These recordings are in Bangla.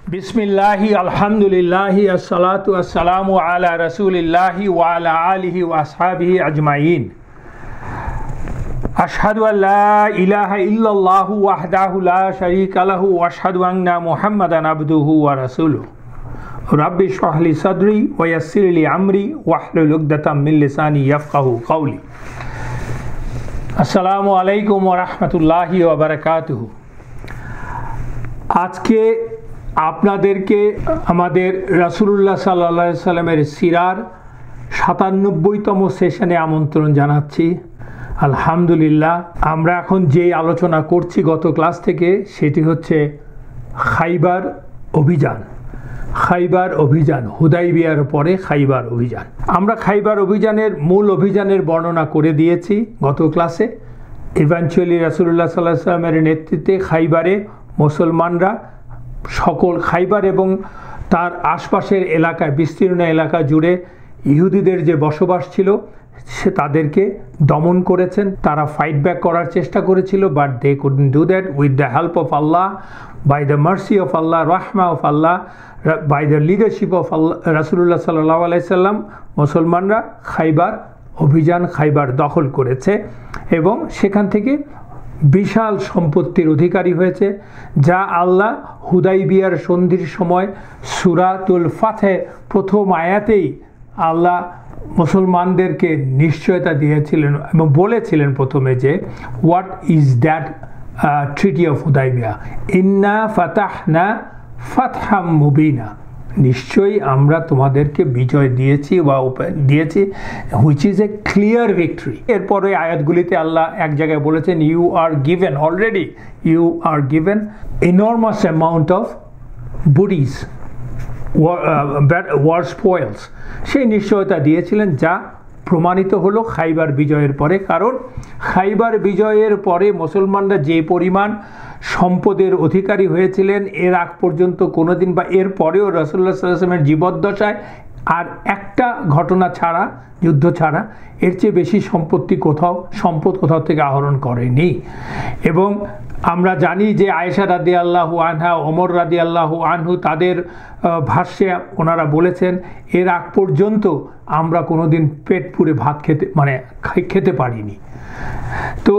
बिस्मिल्लाहि अल्हम्दुलिल्लाहि अस्सलातु वस्सलामु अला रसूलिल्लाहि व अला आलिहि व अस्हाबिहि अजमाइन। अशहदु अल्ला इलाहा इल्लल्लाहु वहदहु ला शरीका लहु व अशहदु अन्ना मुहम्मदन अब्दुहु व रसूलुहु। रब्बि इश्रह ली सदरी व यस्सिर ली अमरी वहलुल उक़दतम मिन लिसानी यफ़क़हू क़ौली। अस्सलामु अलैकुम व रहमतुल्लाहि व बरकातुहू। आज के আপনাদেরকে আমাদের রাসূলুল্লাহ সাল্লাল্লাহু আলাইহি সাল্লামের সিরার ৯৭তম সেশনে আমন্ত্রণ জানাচ্ছি। আলহামদুলিল্লাহ, আমরা এখন যে আলোচনা করছি গত ক্লাস থেকে সেটি হচ্ছে খাইবার অভিযান। খাইবার অভিযান, হুদাইবিয়ার পরে খাইবার অভিযান। আমরা খাইবার অভিযানের মূল অভিযানের বর্ণনা করে দিয়েছি গত ক্লাসে। ইভেনচুয়ালি রাসূলুল্লাহ সাল্লাল্লাহু আলাইহি সাল্লামের নেতৃত্বে খাইবারে মুসলমানরা সকল খাইবার এবং তার আশপাশের এলাকায়, বিস্তীর্ণ এলাকা জুড়ে ইহুদিদের যে বসবাস ছিল সে তাদেরকে দমন করেছেন। তারা ফাইট ব্যাক করার চেষ্টা করেছিল, but they couldn't do that. With the help of Allah, by the mercy of Allah, রাহমা of Allah, by the leadership of Allah রাসূলুল্লাহ সাল্লাল্লাহু আলাইহি সাল্লাম, মুসলমানরা খাইবার অভিযান, খাইবার দখল করেছে এবং সেখান থেকে বিশাল সম্পত্তির অধিকারী হয়েছে, যা আল্লাহ হুদাইবিয়ার সন্ধির সময় সূরাতুল ফাতহে প্রথম আয়াতেই আল্লাহ মুসলমানদেরকে নিশ্চয়তা দিয়েছিলেন এবং বলেছিলেন প্রথমে যে what is that treaty of Hudaibiya, ইন্না ফাতাহনা ফাতহাম মুবিনা, নিশ্চয়ই আমরা তোমাদেরকে বিজয় দিয়েছি বা দিয়েছি, which is a clear victory. এরপরে আয়াতগুলিতে আল্লাহ এক জায়গায় বলেছেন you are given, already you are given enormous amount of booties war spoils. সেই নিশ্চয়তা দিয়েছিলেন, যা প্রমাণিত হলো খাইবার বিজয়ের পরে। কারণ খাইবার বিজয়ের পরে মুসলমানরা যে পরিমাণ সম্পদের অধিকারী হয়েছিলেন এর আগ পর্যন্ত কোনোদিন বা এর পরেও রাসূলুল্লাহ সাল্লাল্লাহু আলাইহি ওয়াসাল্লামের জীবদ্দশায় আর একটা ঘটনা ছাড়া, যুদ্ধ ছাড়া, এর চেয়ে বেশি সম্পদ কোথাও থেকে আহরণ করেনি। এবং আমরা জানি যে আয়েশা রাদিয়াল্লাহু আনহা, ওমর রাদিয়াল্লাহু আনহু, তাদের ভাষ্যে ওনারা বলেছেন এর আগ পর্যন্ত আমরা কোনোদিন পেট পুরে ভাত খেতে পারিনি। তো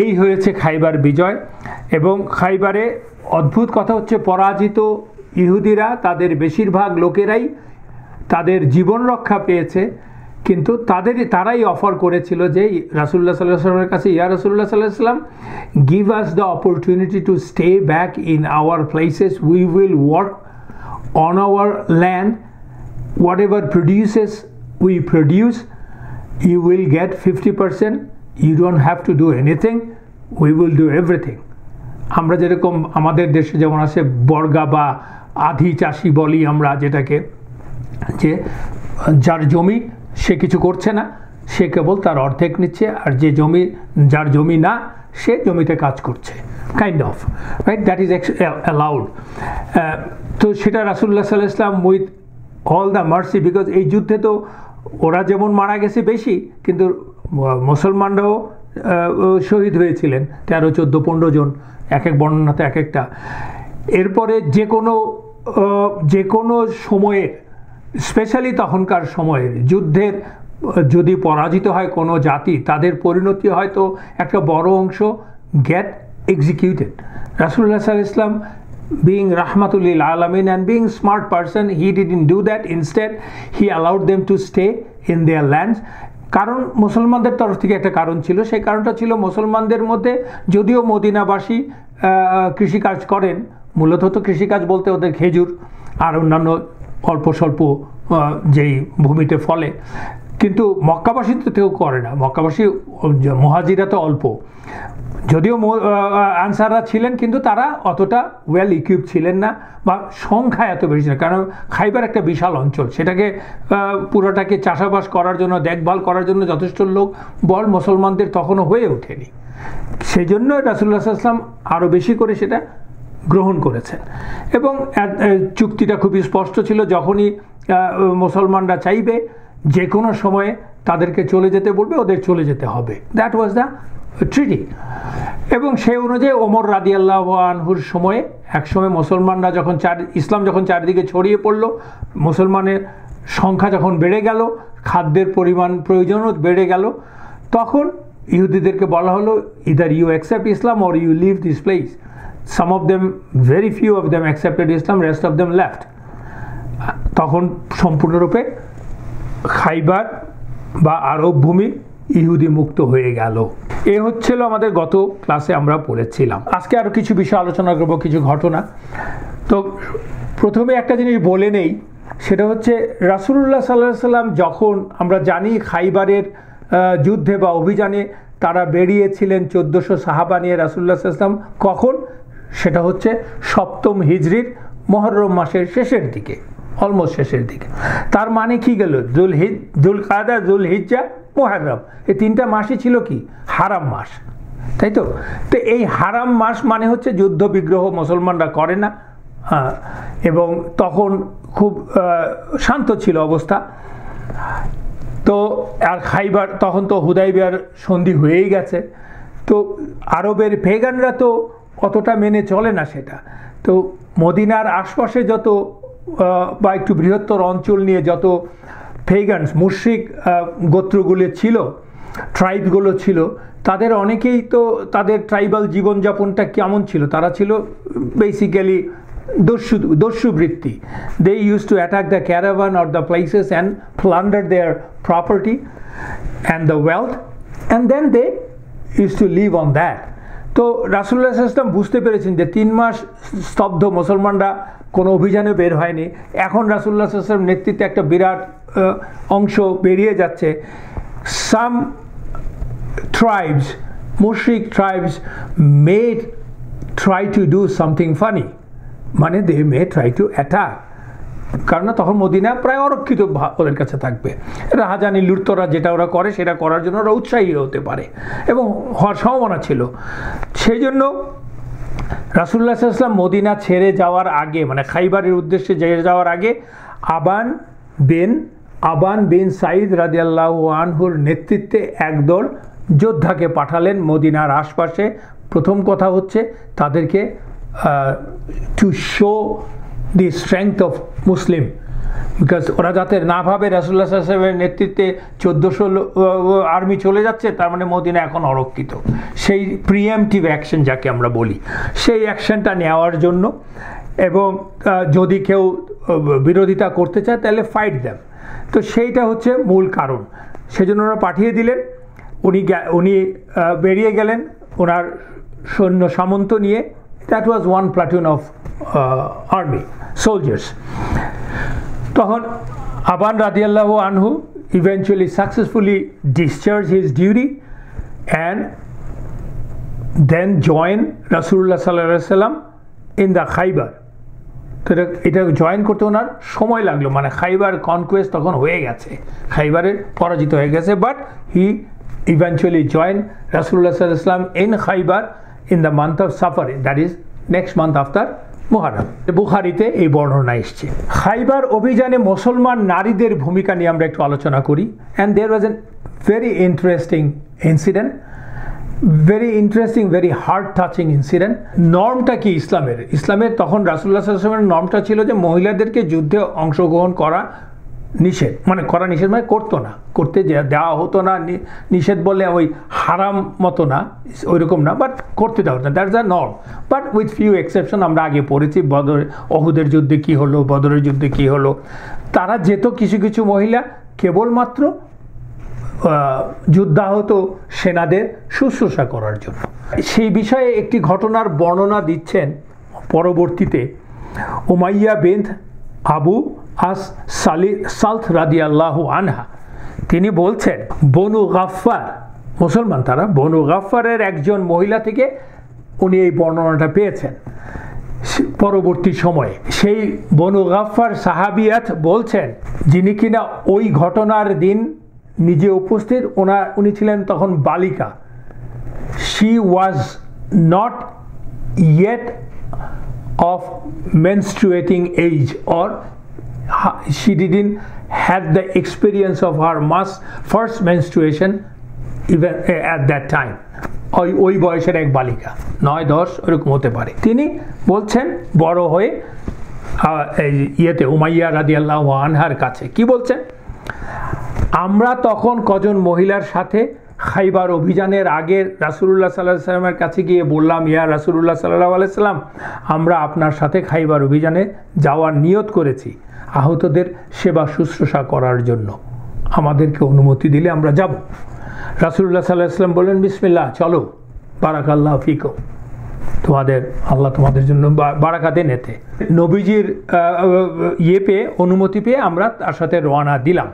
এই হয়েছে খাইবার বিজয়। এবং খাইবারে অদ্ভুত কথা হচ্ছে পরাজিত ইহুদিরা, তাদের বেশিরভাগ লোকেরাই তাদের জীবন রক্ষা পেয়েছে, কিন্তু তারাই অফার করেছিল যে রাসূলুল্লাহ সাল্লাল্লাহু আলাইহি ওয়াসাল্লামের কাছে, ইয়া রাসূলুল্লাহ সাল্লাল্লাহু আলাইহি ওয়াসাল্লাম, give us the opportunity to stay back in our places, we will work on our land, whatever produces we produce, you will get 50%, you don't have to do anything, we will do everything. আমরা যেরকম আমাদের দেশে যেমন আছে বর্গা বা আধি চাষি বলি আমরা, যেটাকে, যে যার জমি সে কিছু করছে না, সে কেবল তার অর্ধেক নিচ্ছে, আর যার জমি না সে জমিতে কাজ করছে, kind of, right, that is allowed. তো সেটা রাসূলুল্লাহ সাল্লাল্লাহু আলাইহি ওয়াসাল্লাম with all the mercy, because এই যুদ্ধে তো ওরা যেমন মারা গেছে বেশি, কিন্তু মুসলমানরাও শহীদ হয়েছিলেন 13, 14, 15 জন, এক এক বর্ণনাতে এক একটা। এরপরে যে কোনো সময়ে, স্পেশালি তখনকার সময়ে যুদ্ধের যদি পরাজিত হয় কোনো জাতি, তাদের পরিণতি হয়তো একটা বড় অংশ গেট এক্সিকিউটেড। রাসূলুল্লাহ সাল্লাল্লাহু আলাইহি ওয়াসাল্লাম, being rahmatul lil alamin and being smart person, he didn't do that. Instead he allowed them to stay in their lands. কারণ মুসলমানদের তরফ থেকে একটা কারণ ছিল, সেই কারণটা ছিল মুসলমানদের মধ্যে যদিও মদিনাবাসী কৃষিকাজ করেন, মূলত তো কৃষিকাজ বলতে ওদের খেজুর আর অন্যান্য অল্প স্বল্প যেই ভূমিতে ফলে, কিন্তু মক্কাবাসী তো কেউ করে না। মক্কাবাসী মুহাজিরা তো অল্প, যদিও আনসাররা ছিলেন, কিন্তু তারা অতটা ওয়েল ইকুইপ ছিলেন না বা সংখ্যা এত বেশি না। কারণ খাইবার একটা বিশাল অঞ্চল, সেটাকে পুরোটাকে চাষাবাস করার জন্য, দেখভাল করার জন্য যথেষ্ট লোক বল মুসলমানদের তখনও হয়ে ওঠেনি। সেই জন্য রাসূলুল্লাহ সাল্লাল্লাহু আলাইহি ওয়াসাল্লাম আরও বেশি করে সেটা গ্রহণ করেছেন। এবং চুক্তিটা খুবই স্পষ্ট ছিল, যখনই মুসলমানরা চাইবে যে কোনো সময়ে তাদেরকে চলে যেতে বলবে, ওদের চলে যেতে হবে। That was the treaty. এবং সেই অনুযায়ী ওমর রাদিয়াল্লাহু আনহুর সময়ে একসময় মুসলমানরা যখন ইসলাম যখন চারিদিকে ছড়িয়ে পড়লো, মুসলমানের সংখ্যা যখন বেড়ে গেল, খাদ্যের প্রয়োজনও বেড়ে গেল, তখন ইহুদিদেরকে বলা হলো either you accept Islam or you leave this place. Some of them, very few of them accepted Islam, rest of them left. তখন সম্পূর্ণরূপে খাইবার বা আরব ভূমি ইহুদি মুক্ত হয়ে গেল। এ হচ্ছিল আমাদের গত ক্লাসে আমরা পড়েছিলাম। আজকে আরও কিছু বিষয় আলোচনা করব, কিছু ঘটনা। তো প্রথমে একটা জিনিস বলে নেই, সেটা হচ্ছে রাসূলুল্লাহ সাল্লাল্লাহু আলাইহি সাল্লাম যখন আমরা জানি খাইবারের যুদ্ধে বা অভিযানে তারা বেরিয়েছিলেন 1400 সাহাবা নিয়ে রাসূলুল্লাহ সাল্লাল্লাহু আলাইহি সাল্লাম, কখন? সেটা হচ্ছে 7ম হিজরির মুহররম মাসের শেষের দিকে, অলমোস্ট শেষের দিকে। তার মানে কি গেল? যুলকাদা, যুলহিজ্জা, মুহররম, এই 3টা মাসই ছিল কি? হারাম মাস, তাই তো? তো এই হারাম মাস মানে হচ্ছে যুদ্ধ বিগ্রহ মুসলমানরা করে না, এবং তখন খুব শান্ত ছিল অবস্থা। তো আর খাইবার তখন তো হুদাইবিয়ার সন্ধি হয়েই গেছে, তো আরবের পেগানরা তো অতটা মেনে চলে না সেটা। তো মদিনার আশপাশে যত বা একটু বৃহত্তর অঞ্চল নিয়ে যত পেগানস, মুশরিক গোত্রগুলো ছিল, ট্রাইবগুলো ছিল, তাদের অনেকেই তো তাদের ট্রাইবাল জীবনযাপনটা কেমন ছিল? তারা ছিল বেসিক্যালি দস্যু বৃত্তি। They use to attack the caravan or the places and plunder their property and the wealth, and then they use to live on that. তো রাসূলুল্লাহ সাল্লাল্লাহু আলাইহি ওয়াসাল্লাম বুঝতে পেরেছেন যে 3 মাস স্তব্ধ, মুসলমানরা কোনো অভিযানে বের হয়নি। এখন রাসূলুল্লাহ সাল্লাল্লাহু আলাইহি ওয়াসাল্লাম নেতৃত্বে একটা বিরাট অংশ বেরিয়ে যাচ্ছে। সাম tribes, mushrik tribes may try to do something funny, মানে they may try to attack, কারণ তখন মদিনা প্রায় অরক্ষিত ওদের কাছে থাকবে। রাহাজানি লুটতরা যেটা ওরা করে সেটা করার জন্য ওরা উৎসাহী হতে পারে এবং হওয়ার সম্ভাবনা ছিল। সেই জন্য রাসূলুল্লাহ সাল্লাল্লাহু আলাইহি ওয়াসাল্লাম মদিনা ছেড়ে যাওয়ার আগে, মানে খাইবারের উদ্দেশ্যে যাওয়ার আগে, আবান বিন সাঈদ রাদিয়াল্লাহু আনহুর নেতৃত্বে একদল যোদ্ধাকে পাঠালেন মদিনার আশপাশে। প্রথম কথা হচ্ছে তাদেরকে to show the strength of Muslim, because ওরা যাতে না ভাবে রাসূলুল্লাহ সাল্লাল্লাহু আলাইহি ওয়াসাল্লামের নেতৃত্বে 1400 আর্মি চলে যাচ্ছে, তার মানে মদিনা এখন অরক্ষিত। সেই প্রিএমটিভ অ্যাকশন যাকে আমরা বলি, সেই অ্যাকশনটা নেওয়ার জন্য, এবং যদি কেউ বিরোধিতা করতে চায় তাহলে ফাইট দেম। তো সেইটা হচ্ছে মূল কারণ। সেজন্য ওরা পাঠিয়ে দিলেন। উনি বেরিয়ে গেলেন ওনার সৈন্য সামন্ত নিয়ে। That was 1 platoon of army soldiers. তখন আবান রাদিয়াল্লাহু আনহু eventually successfully discharged his duty and then joined রাসূলুল্লাহ সাল্লাল্লাহু আলাইহি ওয়াসাল্লাম in the খাইবার। তো এটা জয়েন করতে ওনার সময় লাগলো, মানে খাইবার কনকোয়েস্ট তখন হয়ে গেছে, খাইবারে পরাজিত হয়ে গেছে, বাট হি eventually joined রাসূলুল্লাহ সাল্লাল্লাহু আলাইহি ওয়াসাল্লাম in Khyber in the month of Safar, that is next month after Muharram. বুখারীতে এই বর্ণনা এসেছে। খাইবার অভিযানে মুসলমান নারীদের ভূমিকা নিয়ে আমরা একটু আলোচনা করি। and there was a very interesting incident, very interesting, very heart touching incident. নর্মটা কি ইসলামের তখন রাসূলুল্লাহ সাল্লাল্লাহু আলাইহি ওয়াসাল্লামের নর্মটা ছিল যে মহিলাদেরকে যুদ্ধে অংশগ্রহণ করা নিষেধ, মানে করতো না, করতে দেওয়া হতো না। নিষেধ বলে ওই হারাম মতো না, ওইরকম না, বাট করতে দেওয়া হতো না, that's the norm. But with few exception, আমরা আগে পড়েছি অহুদের যুদ্ধে কি হলো, বদরের যুদ্ধে কি হলো। তারা যেত কিছু কিছু মহিলা কেবলমাত্র যুদ্ধাহত সেনাদের শুশ্রূষা করার জন্য। সেই বিষয়ে একটি ঘটনার বর্ণনা দিচ্ছেন পরবর্তীতে উমাইয়া বিনত আবু সাল্ত রাদিয়াল্লাহু আনহা। তিনি বলছেন বনু গাফফার, মুসলমান তারা, বনু গাফফারের একজন মহিলা থেকে উনি এই বর্ণনাটা পেয়েছেন পরবর্তী সময়ে। সেই বনু গাফফার সাহাবিয়াত বলছেন, যিনি কিনা ওই ঘটনার দিন নিজে উপস্থিত, উনি ছিলেন তখন বালিকা। She was not yet of menstruating age, or she didn't had the experience of her first menstruation even at that time. ওই বয়সের এক বালিকা, 9-10 ওরকম হতে পারে। তিনি বলছেন বড় হয়ে উমাইয়া রাদিয়াল্লাহু আনহার কাছে কি বলছেন, আমরা তখন কজন মহিলার সাথে খাইবার অভিযানের আগে রাসূলুল্লাহ সাল্লাল্লাহু আলাইহি সাল্লামের কাছে গিয়ে বললাম, ইয়া রাসূলুল্লাহ সাল্লাল্লাহু আলাইহি সাল্লাম, আমরা আপনার সাথে খাইবার অভিযানে যাওয়ার নিয়ত করেছি আহতদের সেবা শুশ্রূষা করার জন্য, আমাদেরকে অনুমতি দিলে আমরা যাব। রাসূলুল্লাহ সাল্লাল্লাহু আলাইহি সাল্লাম বললেন, বিসমিল্লাহ, চলো, বারাকাল্লাহু ফিকুম, আল্লাহ তোমাদের জন্য বারাকা দেন। এতে নবীজির পেয়ে, অনুমতি পেয়ে আমরা তার সাথে রওনা দিলাম।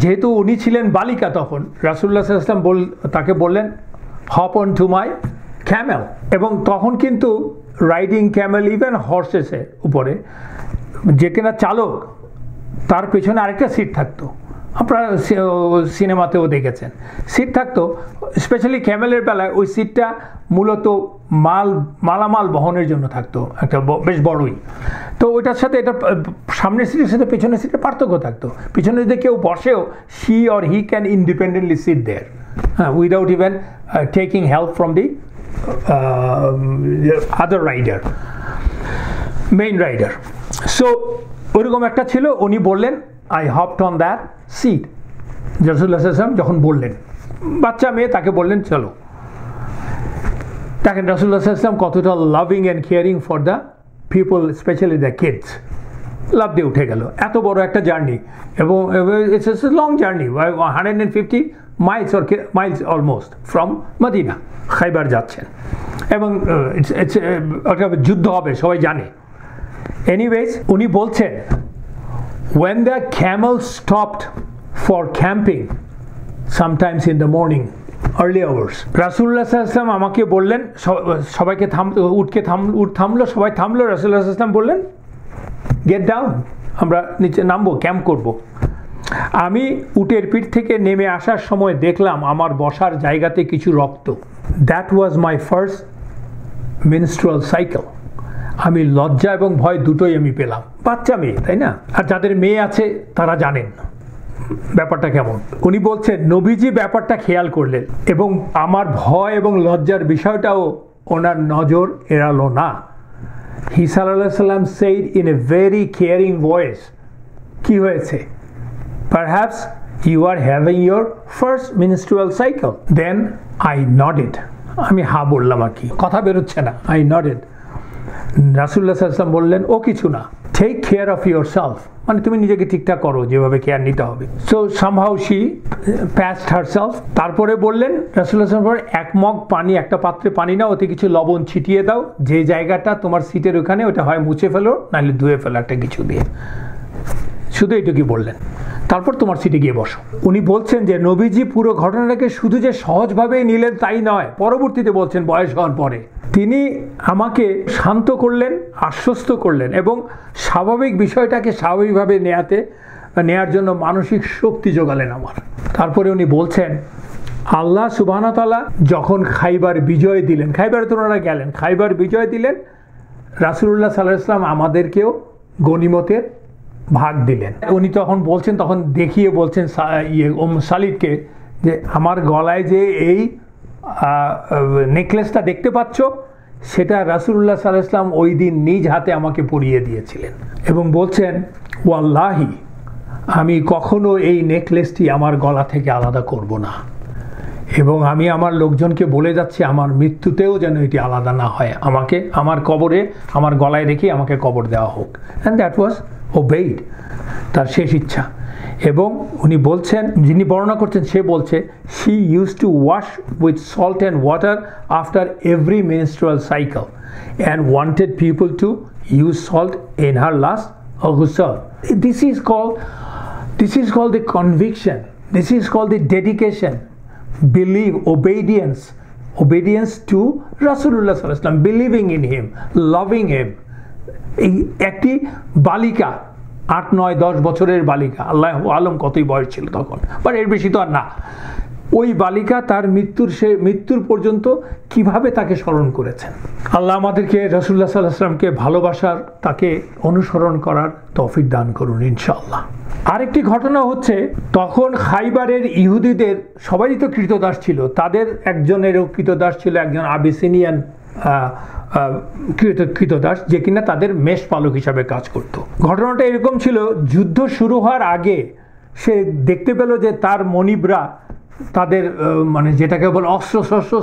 যেহেতু উনি ছিলেন বালিকা তখন, রাসূলুল্লাহ সাল্লাল্লাহু আলাইহি সাল্লাম তাকে বললেন, hop on to my Camel. এবং তখন কিন্তু রাইডিং ক্যামেল, ইভেন হর্সেসের উপরে যে কিনা চালক, তার পেছনে আরেকটা সিট থাকতো, আপনারা সিনেমাতেও দেখেছেন, সিট থাকতো। স্পেশালি ক্যামেলের বেলায় ওই সিটটা মূলত মালামাল বহনের জন্য থাকতো, একটা বেশ বড়ই। তো ওইটার সাথে এটা সামনের সিটের সাথে পেছনের সিটের পার্থক্য থাকতো। পিছনে যদি কেউ বসেও, she or he can independently sit there, without even taking help from the other rider, main rider. So ওইরকম একটা ছিল। উনি বললেন, I hopped on that seat. রাসূলুল্লাহ সাল্লাল্লাহু আলাইহি ওয়াসাল্লাম যখন বললেন, বাচ্চা মেয়ে, তাকে বললেন চলো। দেখেন রাসূলুল্লাহ সাল্লাল্লাহু আলাইহি ওয়াসাল্লাম কতটা loving and caring for the people, specially the kids. লাভ দিয়ে উঠে গেল, এত বড় একটা জার্নি, এবং it's a long journey, 150 miles almost from Medina. Khaybar যাচ্ছেন এবং একটা যুদ্ধ হবে, সবাই জানে। এনিওয়েজ, উনি বলছেন, when the camel stopped for camping sometimes in the morning early hours, রাসূলুল্লাহ সাল্লাল্লাহু আলাইহি ওয়াসাল্লাম আমাকে বললেন, সবাইকে উট থামলো, সবাই থামলো। রাসূলুল্লাহ সাল্লাল্লাহু আলাইহি ওয়াসাল্লাম বললেন, গেট ডাউন, আমরা নিচে নামবো, ক্যাম্প করব। আমি উটের পিঠ থেকে নেমে আসার সময় দেখলাম আমার বসার জায়গাতে কিছু রক্ত। That was my first menstrual cycle. আমি লজ্জা এবং ভয় দুটোই আমি পেলাম। বাচ্চা মেয়ে, তাই না? আর যাদের মেয়ে আছে তারা জানেন ব্যাপারটা কেমন। উনি বলছেন, নবীজি ব্যাপারটা খেয়াল করলেন এবং আমার ভয় এবং লজ্জার বিষয়টাও ওনার নজর এড়ালো না। হি সাল্লাল্লাহু আলাইহি সাল্লাম said in a very caring voice, কি হয়েছে? Perhaps you are having your first menstrual cycle. Then I nodded. আমি হা বললাম, আর কি কথা বেরোচ্ছে না। I nodded. রাসূলুল্লাহ সাল্লাল্লাহু আলাইহি ওয়াসাল্লাম বললেন, ও কিছু না, টেক কেয়ার অফ ইয়োরসেলফ, মানে তুমি নিজেকে ঠিকঠাক করো, যেভাবে কেয়ার নিতে হবে। So somehow she passed herself. তারপরে বললেন রাসূলুল্লাহ সাল্লাল্লাহু আলাইহি ওয়াসাল্লাম, এক মগ পানি, একটা পাত্রে পানি নাও, ওতে কিছু লবণ ছিটিয়ে দাও, যে জায়গাটা তোমার সিটের ওখানে, ওটা হয় মুছে ফেলো, নাহলে ধুয়ে ফেলো একটা কিছু দিয়ে। শুধু এইটুকুই বললেন, তারপর তোমার সিটে গিয়ে বসো। উনি বলছেন যে নবীজি পুরো ঘটনাটাকে শুধু যে সহজভাবেই নিলেন তাই নয়, পরবর্তীতে বলছেন বয়স হওয়ার পরে তিনি আমাকে শান্ত করলেন, আশ্বস্ত করলেন এবং স্বাভাবিক বিষয়টাকে স্বাভাবিকভাবে নেয়ার জন্য মানসিক শক্তি যোগালেন আমার। তারপরে উনি বলছেন, আল্লাহ সুবহানাহু ওয়া তাআলা যখন খাইবার বিজয় দিলেন, খাইবারে তো ওনারা গেলেন, খাইবার বিজয় দিলেন, রাসূলুল্লাহ সাল্লাল্লাহু আলাইহি ওয়াসাল্লাম আমাদেরকেও গনিমতের ভাগ দিলেন। উনি তখন বলছেন, তখন দেখিয়ে বলছেন সালিদকে, যে আমার গলায় যে এই নেকলেসটা দেখতে পাচ্ছ, সেটা রাসূলুল্লাহ সাল্লাল্লাহু আলাইহি ওয়াসাল্লাম ওই দিন নিজ হাতে আমাকে পরিয়ে দিয়েছিলেন। এবং বলছেন, ওয়াল্লাহি, আমি কখনো এই নেকলেসটি আমার গলা থেকে আলাদা করব না, এবং আমি আমার লোকজনকে বলে যাচ্ছি আমার মৃত্যুতেও যেন এটি আলাদা না হয়, আমাকে আমার কবরে, আমার গলায় রেখে আমাকে কবর দেওয়া হোক। অ্যান্ড দ্যাট ওয়াজ ওবেইড, তার শেষ ইচ্ছা। এবং উনি বলছেন, যিনি বর্ণনা করছেন সে বলছে, she use to wash with salt and water after every menstrual cycle and wanted people to use salt in her last ghusl. This is called the conviction, this is called the dedication, belief, obedience to Rasulullah sallallahu alaihi wasallam, believing in him, loving him. একটি বালিকা, 8-9-10 বছরের বালিকা, আল্লাহ আলম কতই বয়স ছিল তখন, বাট এর বেশি তো আর না। ওই বালিকা তার মৃত্যুর পর্যন্ত কিভাবে তাকে স্মরণ করেছেন। আল্লাহ আমাদেরকে রাসূলুল্লাহ সাল্লাল্লাহু আলাইহি ওয়াসাল্লামকে ভালোবাসার, তাকে অনুসরণ করার তৌফিক দান করুন ইনশাআল্লাহ। আরেকটি ঘটনা হচ্ছে, তখন খাইবারের ইহুদিদের সবাই তো কৃতদাস ছিল, তাদের একজনেরও কৃতদাস ছিল একজন আবিসিনিয়ান কৃতদাস, যে কিনা তাদের মেষ পালক হিসাবে কাজ করত। ঘটনাটা এরকম ছিল, যুদ্ধ শুরু হওয়ার আগে সে দেখতে পেল যে তার মনিবরা তাদের মানে যেটাকে বলে অস্ত্র শস্ত্র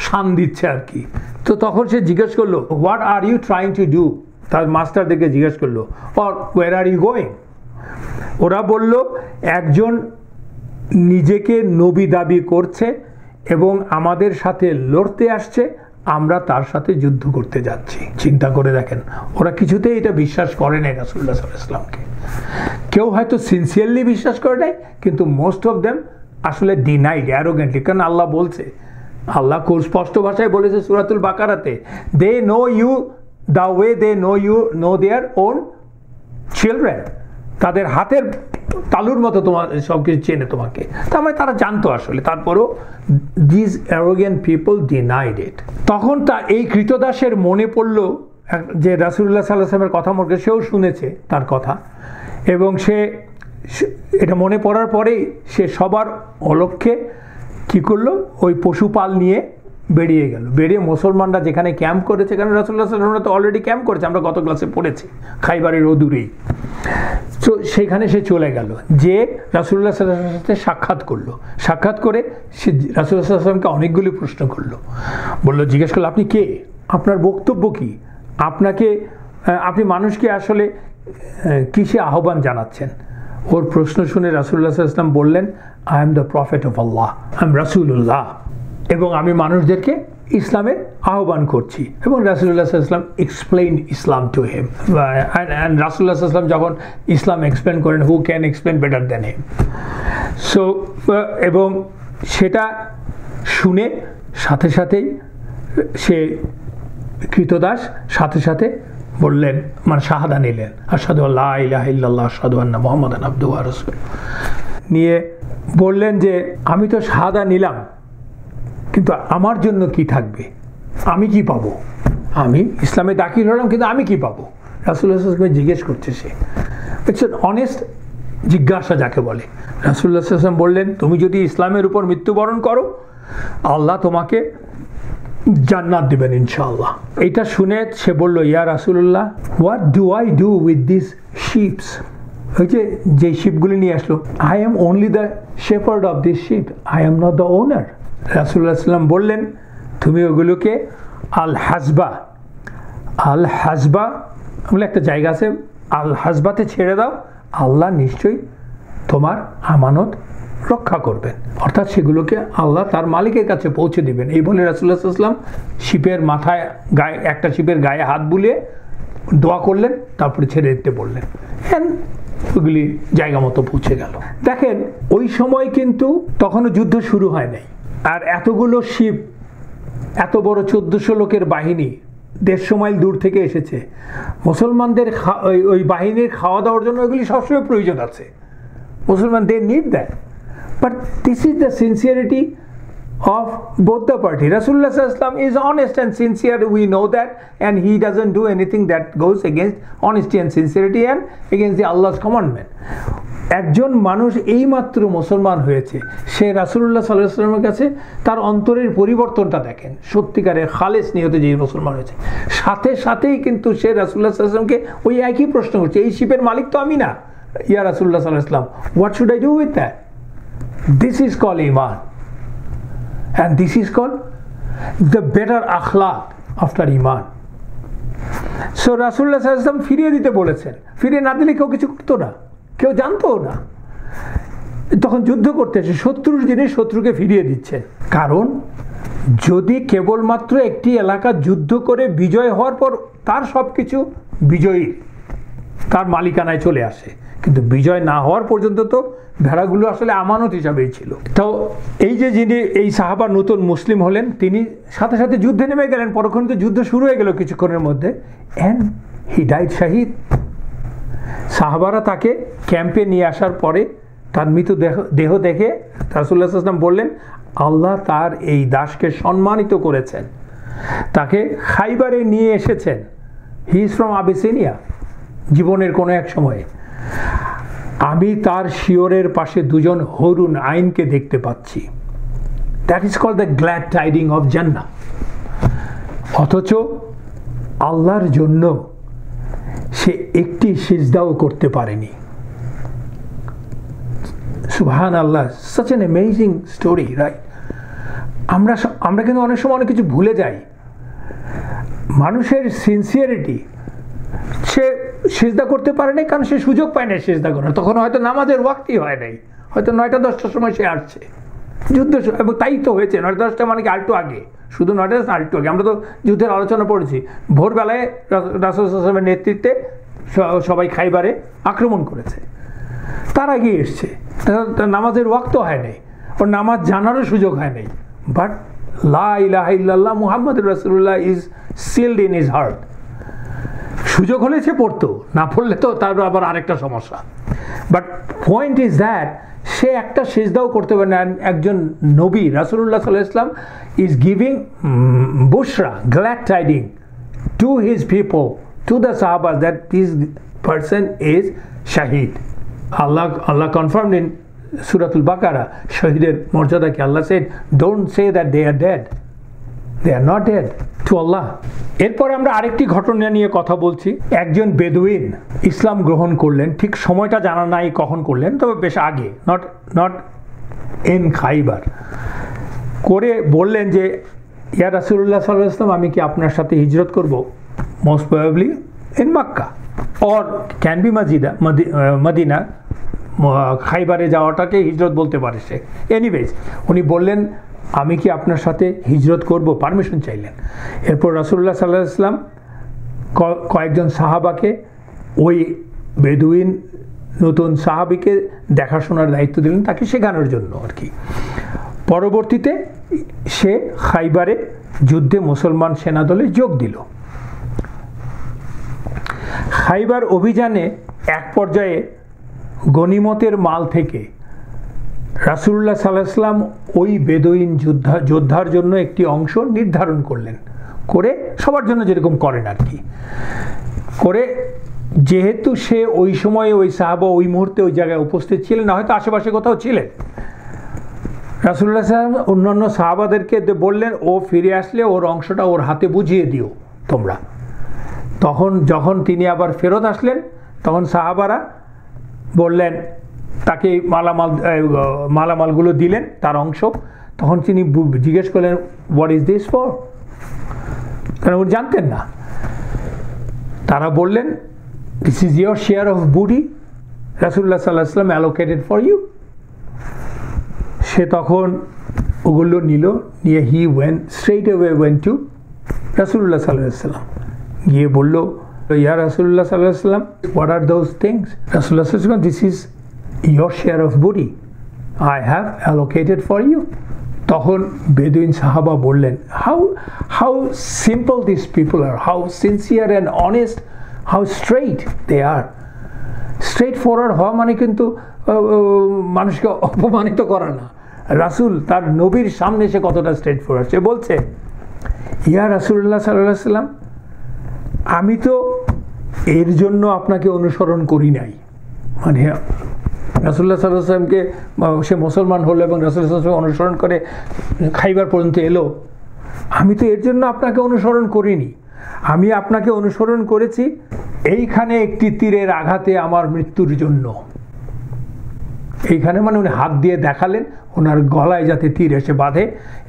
শান দিচ্ছে আর কি। তো তখন সে জিজ্ঞেস করলো, what are you trying to do? তার মাস্টারদেরকে জিজ্ঞেস করলো, or where are you going? ওরা বলল, একজন নিজেকে নবী দাবি করছে এবং আমাদের সাথে লড়তে আসছে, আমরা তার সাথে যুদ্ধ করতে যাচ্ছি। চিন্তা করে দেখেন, ওরা কিছুতেই এটা বিশ্বাস করে নাই রাসূলুল্লাহ সাল্লাল্লাহু আলাইহি ওয়াসাল্লামকে। কেউ হয়তো সিনসিয়ারলি বিশ্বাস করে নাই, কিন্তু মোস্ট অফ দেম আসলে ডিনাইড অ্যারোগেন্টলি। কারণ আল্লাহ বলছে, আল্লাহ খুব স্পষ্ট ভাষায় বলেছে সূরাতুল বাকারাতে, they know you the way they know you know their own children. তাদের হাতের তালুর মতো তোমার সব কিছু চেনে তোমাকে। তার মানে তারা জানতো আসলে, তারপরও দিস অ্যারোগেন্ট পিপল ডিনাইড ইট। তখন এই কৃতদাসের মনে পড়লো যে রাসূলুল্লাহ সাল্লাল্লাহু আলাইহি ওয়াসাল্লামের কথা মনে, সেও শুনেছে তার কথা, এবং সে এটা মনে পড়ার পরেই সে সবার অলক্ষ্যে কী করলো, ওই পশুপাল নিয়ে বেরিয়ে গেল। বেরিয়ে মুসলমানরা যেখানে ক্যাম্প করেছে, কারণ রাসূলুল্লাহ সাল্লাল্লাহু আলাইহি ওয়াসাল্লাম তো অলরেডি ক্যাম্প করেছে, আমরা গত ক্লাসে পড়েছি, খাইবারের অদূরেই। তো সেখানে সে চলে গেল, যে রাসূলুল্লাহ সাল্লাল্লাহু আলাইহি ওয়াসাল্লামের সাথে সাক্ষাৎ করলো। সাক্ষাৎ করে সে রাসূলুল্লাহ সাল্লাল্লাহু আলাইহি ওয়াসাল্লামকে অনেকগুলি প্রশ্ন করলো। বললো, জিজ্ঞেস করলো, আপনি কে? আপনার বক্তব্য কী? আপনি মানুষকে আসলে কিসে আহ্বান জানাচ্ছেন? ওর প্রশ্ন শুনে রাসূলুল্লাহ সাল্লাল্লাহু আলাইহি ওয়াসাল্লাম বললেন, I am the prophet of Allah, I am রাসূলুল্লাহ, এবং আমি মানুষদেরকে ইসলামে আহ্বান করছি। এবং রাসূলুল্লাহ সাল্লাল্লাহু আলাইহি ওয়াসাল্লাম explain Islam to him. And রাসূলুল্লাহ সাল্লাল্লাহু আলাইহি ওয়াসাল্লাম যখন ইসলাম এক্সপ্লেন করেন, who can explain better than him? So এবং সেটা শুনে সাথে সাথেই সে কৃতদাস সাথে সাথে বললেন, মানে শাহাদা নিলেন, আশহাদু আল্লা ইলাহা ইল্লাল্লাহ আশহাদু আন্না মুহাম্মাদান আবদুহু ওয়া রাসূলুহু। নিয়ে বললেন যে, আমি তো শাহাদা নিলাম, কিন্তু আমার জন্য কি থাকবে? আমি কি পাবো? আমি ইসলামে দাখিল হলাম, কিন্তু আমি কি পাবো? রাসূলুল্লাহ সাল্লাল্লাহু আলাইহি ওয়াসাল্লাম জিজ্ঞেস করছে সে। ইটস অ্যান অনেস্ট জিজ্ঞাসা যাকে বলে। রাসূলুল্লাহ সাল্লাল্লাহু আলাইহি ওয়াসাল্লাম বললেন, তুমি যদি ইসলামের উপর মৃত্যুবরণ করো, আল্লাহ তোমাকে জান্নাত দিবেন ইনশাআল্লাহ। এটা শুনে সে বলল, ইয়া রাসূলুল্লাহ, what do I do with this ships? ওই যে শিপগুলি নিয়ে আসলো, I am only the shepherd of this ship, I am not the owner. রাসূলুল্লাহ সাল্লাম বললেন, তুমি ওগুলোকে আল হাসবা বলে একটা জায়গা আছে, আল হাসবাতে ছেড়ে দাও, আল্লাহ নিশ্চয়ই তোমার আমানত রক্ষা করবেন, অর্থাৎ সেগুলোকে আল্লাহ তার মালিকের কাছে পৌঁছে দিবেন। এই বলে রাসূলুল্লাহ সাল্লাল্লাহু আলাইহি ওয়াসাল্লাম শিপের মাথায় একটা শিপের গায়ে হাত বুলিয়ে দোয়া করলেন, তারপরে ছেড়ে দিতে বললেন, ওগুলি জায়গা মতো পৌঁছে গেল। দেখেন, ওই সময় কিন্তু তখনও যুদ্ধ শুরু হয় নাই, আর এতগুলো শিপ, এত বড় 1400 লোকের বাহিনী 150 মাইল দূর থেকে এসেছে। মুসলমানদের ওই বাহিনীর খাওয়া দাওয়ার জন্য এগুলি সবসময় প্রয়োজন আছে। মুসলমান, they need that, but this is the sincerity of both the party. Rasulullah sallallahu alaihi wasallam is honest and sincere, we know that, and he doesn't do anything that goes against honesty and sincerity and against the Allah's commandment. একজন মানুষ এইমাত্র মুসলমান হয়েছে, সে রাসূলুল্লাহ সাল্লাল্লাহু আলাইহি ওয়াসাল্লামের কাছে তার অন্তরের পরিবর্তনটা দেখেন, সত্যিকারের খালেস নিয়তে যে মুসলমান হয়েছে, সাথে সাথেই কিন্তু সে রাসূলুল্লাহ সাল্লাল্লাহু আলাইহি ওয়াসাল্লামকে ওই একই প্রশ্ন করছে, এই শিপের মালিক তো আমি না, ইয়া রাসূলুল্লাহ সাল্লাল্লাহু আলাইহি ওয়াসাল্লাম, what should I do with that? This is called ঈমান, and this is called the better akhlaq after iman. So রাসূলুল্লাহ সাল্লাল্লাহু আলাইহি ওয়াসাল্লাম ফিরিয়ে দিতে বলেছেন, ফিরিয়ে না দিলে কেউ কিছু করতো না, কেউ জানতো না। তখন যুদ্ধ করতে এসে শত্রুর জিনিস শত্রুকে ফিরিয়ে দিচ্ছেন। কারণ যদি কেবলমাত্র একটি এলাকা যুদ্ধ করে বিজয় হওয়ার পর তার সব কিছু বিজয়ীর তার মালিকানায় চলে আসে, কিন্তু বিজয় না হওয়ার পর্যন্ত তো ভেড়াগুলো আসলে আমানত হিসাবেই ছিল। তো এই যে যিনি এই সাহাবা নতুন মুসলিম হলেন, তিনি সাথে সাথে যুদ্ধে নেমে গেলেন। পরক্ষণে তো যুদ্ধ শুরু হয়ে গেল কিছুক্ষণের মধ্যে, অ্যান্ড হি ডাইড শাহিদ। সাহাবারা তাকে ক্যাম্পে নিয়ে আসার পরে তার মৃত দেহ দেখে রাসূলুল্লাহ সাল্লাল্লাহু আলাইহি ওয়াসাল্লাম বললেন, আল্লাহ তার এই দাসকে সম্মানিত করেছেন, তাকে খাইবারে নিয়ে এসেছেন। হি ইজ ফ্রম আবিসিনিয়া, জীবনের কোনো এক সময়ে। আমি তার শিয়রের পাশে দুজন হরুন আইনকে দেখতে পাচ্ছি। That is called the glad tiding of জান্নাহ। অথচ আল্লাহর জন্য সে একটি সিজদাও করতে পারেনি। সুবহানাল্লাহ, such an amazing story, right? আমরা কিন্তু অনেক সময় অনেক কিছু ভুলে যাই। মানুষের সিনসিয়ারিটি, সে সিজদা করতে পারে নাই কারণ সে সুযোগ পায় না সিজদা করার। তখন হয়তো নামাজের ওয়াক্তই হয় নাই, হয়তো 9টা 10টার সময় সে আসছে যুদ্ধ, এবং তাই তো হয়েছে। 9টা 10টা মানে কি আরেকটু আগে, শুধু 9টা 10 আরেকটু আগে। আমরা তো যুদ্ধের আলোচনা পড়েছি। ভোরবেলায় রাসূল সাল্লাল্লাহু আলাইহি ওয়াসাল্লামের নেতৃত্বে সবাই খাইবারে আক্রমণ করেছে, তার আগে এসছে। নামাজের ওয়াক্ত হয় নাই, ওর নামাজ জানারও সুযোগ হয় নাই। বাট লা ইলাহা ইল্লাল্লাহ মুহাম্মাদুর রাসূলুল্লাহ is sealed in his heart. সুযোগ হলে সে পড়তো, না পড়লে তো তার আবার আরেকটা সমস্যা। বাট পয়েন্ট ইজ দ্যাট সে একটা সিজদাও করতে পারে না। একজন নবী রাসূলুল্লাহ সাল্লাল্লাহু আলাইহি ওয়াসাল্লাম ইজ গিভিং বুশরা, glad tiding to his people, to the সাহাবা, দ্যাট দিস পারসন ইজ শাহিদ। আল্লাহ কনফার্মড ইন সূরাতুল বাকারা শহীদের মর্যাদাকে। Allah said, don't say that they are dead, they are not dead to Allah. এরপরে আমরা আরেকটি ঘটনা নিয়ে কথা বলছি। একজন বেদুইন ইসলাম গ্রহণ করলেন, ঠিক সময়টা জানা নাই কখন করলেন, তবে বেশ আগে, নট ইন খাইবার। করে বললেন যে, ইয়া রাসূলুল্লাহ সাল্লাল্লাহু আলাইহি ওয়াসাল্লাম, আমি কি আপনার সাথে হিজরত করব? Most probably in Mecca or can be Medina. খাইবারে যাওয়াটাকে হিজরত বলতে পারে সে। এনিওয়েজ, উনি বললেন, আমি কি আপনার সাথে হিজরত করব? পারমিশন চাইলেন। এরপর রাসূলুল্লাহ সাল্লাল্লাহু আলাইহি ওয়াসাল্লাম কয়েকজন সাহাবাকে, ওই বেদুইন নতুন সাহাবিকে দেখাশোনার দায়িত্ব দিলেন, তাকে শেখানোর জন্য আর কি। পরবর্তীতে সে খাইবারে যুদ্ধে মুসলমান সেনাদলে যোগ দিল। খাইবার অভিযানে এক পর্যায়ে গনিমতের মাল থেকে রাসূলুল্লাহ সাল্লাল্লাহু আলাইহি ওয়াসাল্লাম ওই বেদুইন যোদ্ধার জন্য একটি অংশ নির্ধারণ করলেন, করে সবার জন্য যেরকম করেন আর কি, করে যেহেতু সে ওই সময়ে ওই সাহাবা ওই মুহূর্তে ওই জায়গায় উপস্থিত ছিলেন না, হয়তো আশেপাশে কোথাও ছিলেন, রাসূলুল্লাহ সাল্লাল্লাহু আলাইহি ওয়াসাল্লাম অন্যান্য সাহাবাদেরকে বললেন, ও ফিরে আসলে ওর অংশটা ওর হাতে বুঝিয়ে দিও তোমরা। যখন তিনি আবার ফেরত আসলেন, তখন সাহাবারা বললেন, তাকে মালামালগুলো দিলেন, তার অংশ। তখন তিনি জিজ্ঞেস করলেন, হোয়াট ইজ দিস ফর? কারণ উনি জানতেন না। তারা বললেন, this is your share of booty, রাসূলুল্লাহ সাল্লাল্লাহু আলাইহি ওয়াসাল্লাম অ্যালোকেটেড ফর ইউ। সে তখন ওগুলো নিয়ে হি স্ট্রেইট ওয়েন্ট টু রাসূলুল্লাহ সাল্লাল্লাহু আলাইহি ওয়াসাল্লাম, গিয়ে বলল, ইয়া রাসূলুল্লাহ সাল্লাল্লাহু আলাইহি ওয়াসাল্লাম, হোয়াট আর দোজ থিংস? রাসূলুল্লাহ সাল্লাল্লাহু আলাইহি ওয়াসাল্লাম, this is your share of booty I have allocated for you. তখন বেদুইন সাহাবা বললেন, how simple these people are, how sincere and honest, how straight they are. Straight forward হওয়া মানে কিন্তু মানুষকে অপমানিত করা না। রাসূল তার নবীর সামনে এসে কতটা স্ট্রেট ফরওয়ার্ড। সে বলছে, ইয়া রাসূলুল্লাহ সাল্লাল্লাহু আলাইহি ওয়াসাল্লাম, আমি তো এর জন্য আপনাকে অনুসরণ করি নাই। মানে রাসূলুল্লাহ সাল্লাল্লাহু আলাইহি ওয়াসাল্লামকে, সে মুসলমান হলো এবং রাসূলুল্লাহ সাল্লাল্লাহু আলাইহি ওয়াসাল্লাম অনুসরণ করে খাইবার পর্যন্ত এলো, আমি তো এর জন্য আপনাকে অনুসরণ করিনি। আমি আপনাকে অনুসরণ করেছি এইখানে একটি তীরের আঘাতে আমার মৃত্যুর জন্য। এইখানে মানে উনি হাত দিয়ে দেখালেন ওনার গলায় যাতে তীর এসে বাঁধে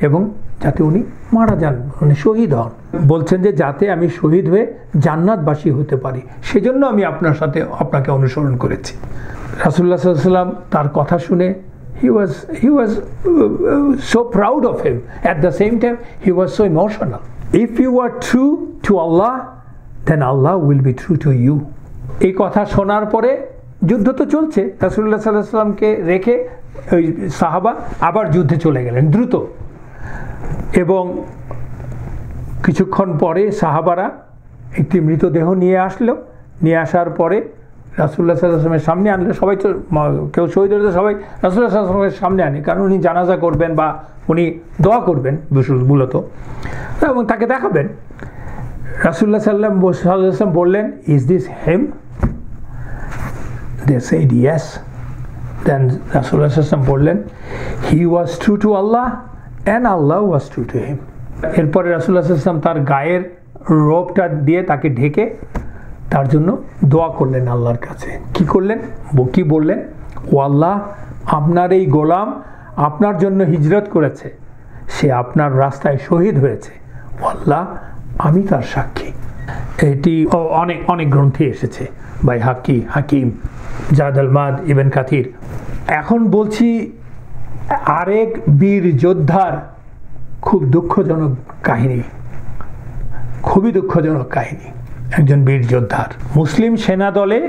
এবং যাতে উনি মারা যান, উনি শহীদ হন। বলছেন যে যাতে আমি শহীদ হয়ে জান্নাতবাসী হতে পারি, সেজন্য আমি আপনাকে অনুসরণ করেছি। রাসূলুল্লাহ সাল্লাল্লাহু আলাইহি ওয়াসাল্লাম তার কথা শুনে he was so proud of him. At the same time, he was so emotional. If you are true to Allah, then Allah will be true to you. এই কথা শোনার পরে যুদ্ধ তো চলছে, রাসূলুল্লাহ সাল্লাল্লাহু আলাইহি ওয়াসাল্লামকে রেখে ওই সাহাবা আবার যুদ্ধে চলে গেলেন দ্রুত। এবং কিছুক্ষণ পরে সাহাবারা একটি মৃতদেহ নিয়ে আসার পরে রাসূলুল্লাহ সাল্লাল্লাহু আলাইহি ওয়াসাল্লামের সামনে আনলে, সবাই তো কেউ শহীদ হলে সবাই রাসূলুল্লাহ সাল্লাল্লাহু আলাইহি ওয়াসাল্লামের সামনে আনে, কারণ উনি জানাজা করবেন বা উনি দোয়া করবেন মূলত, এবং তাকে দেখাবেন। রাসূলুল্লাহ সাল্লাল্লাহু আলাইহি ওয়াসাল্লাম বললেন, is this him? They said yes. Then Rasulullah sallam বললেন, he was true to Allah and Allah was true to him. এরপরে রাসূলুল্লাহ সাল্লাল্লাহু আলাইহি ওয়াসাল্লাম তার গায়ের রোবটা দিয়ে তাকে ঢেকে তার জন্য দোয়া করলেন আল্লাহর কাছে। কি করলেন? কি বললেন? ও আল্লাহ, আপনার এই গোলাম আপনার জন্য হিজরত করেছে, সে আপনার রাস্তায় শহীদ হয়েছে, ও আল্লাহ আমি তার সাক্ষী। এটি অনেক অনেক গ্রন্থে এসেছে, বাই হাকিম, জাদ আল মাদ, ইবন কাথির। এখন বলছি আরেক বীর যোদ্ধার খুব দুঃখজনক কাহিনী, খুবই দুঃখজনক কাহিনী একজন বীর যোদ্ধার। মুসলিম সেনা দলে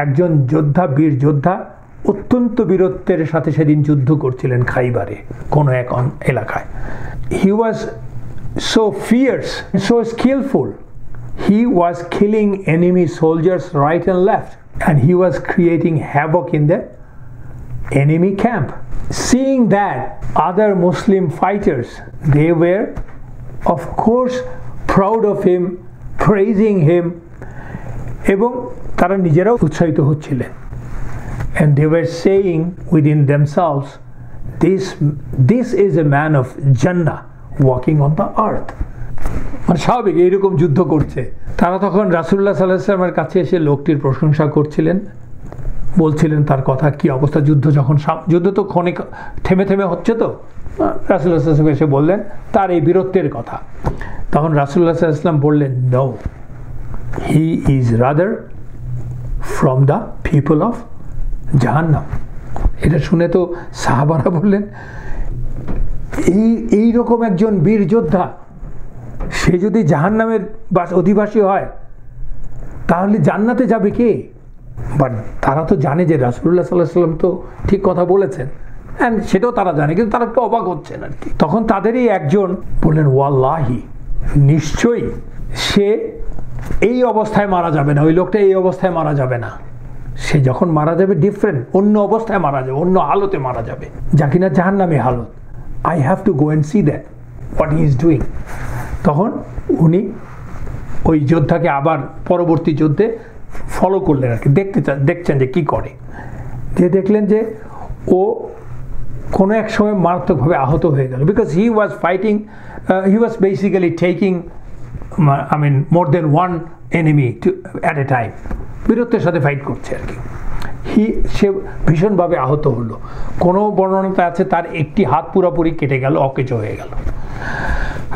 একজন যোদ্ধা, বীর যোদ্ধা, অত্যন্ত বীরত্বের সাথে সেদিন যুদ্ধ করছিলেন খাইবারে কোনো এক এলাকায়। He was so fierce, so skillful, he was killing enemy soldiers right and left, and he was creating havoc in the enemy camp. Seeing that other Muslim fighters, they were of course proud of him, praising him, এবং তারা নিজেরাও উৎসাহিত হচ্ছিলেন। And they were saying within themselves, this is a man of Jannah walking on the earth. মানে স্বাভাবিক এইরকম যুদ্ধ করছে। তারা তখন রাসূলুল্লাহ সাল্লাল্লাহু আলাইহি ওয়াসাল্লামের কাছে এসে লোকটির প্রশংসা করছিলেন, বলছিলেন তার কথা, কি অবস্থা, যুদ্ধ তো ক্ষণিক থেমে থেমে হচ্ছে, তো রাসূলুল্লাহ সাল্লাল্লাহু আলাইহি ওয়াসাল্লাম এসে বললেন তার এই বীরত্বের কথা। তখন রাসূলুল্লাহ সাল্লাল্লাহু আলাইহি ওয়াসাল্লাম বললেন, no, he is rather from the people of জাহান্নাম। এটা শুনে তো সাহাবারা বললেন, এই রকম একজন বীর যোদ্ধা, সে যদি জাহান্নামের অধিবাসী হয় তাহলে জান্নাতে যাবে কে? বাট তারা তো জানে যে রাসূলুল্লাহ সাল্লাল্লাহু আলাইহি ওয়াসাল্লাম তো ঠিক কথা বলেছেন, অ্যান্ড সেটাও তারা জানে, কিন্তু তারা একটু অবাক হচ্ছেন আর কি। তখন তাদেরই একজন বললেন, ওয়াল্লাহি, নিশ্চয়ই সে এই অবস্থায় মারা যাবে না, ওই লোকটা এই অবস্থায় মারা যাবে না, সে যখন মারা যাবে ডিফারেন্ট, অন্য অবস্থায় মারা যাবে, অন্য হালতে মারা যাবে, যা কিনা জাহান্নামী হালত। I have to go and see that what he is doing. তখন উনি ওই যোদ্ধাকে আবার পরবর্তী যুদ্ধে ফলো করলেন আর কি, দেখছেন যে কি করে। যে দেখলেন যে ও কোনো এক সময় মারাত্মকভাবে আহত হয়ে গেল, because he was fighting, he was basically taking more than one enemy at a time, বীরত্বের সাথে ফাইট করছে আর কি। সে ভীষণভাবে আহত হলো। কোনো বর্ণনাতে আছে তার একটি হাত পুরোপুরি কেটে গেল, অকেজো হয়ে গেল,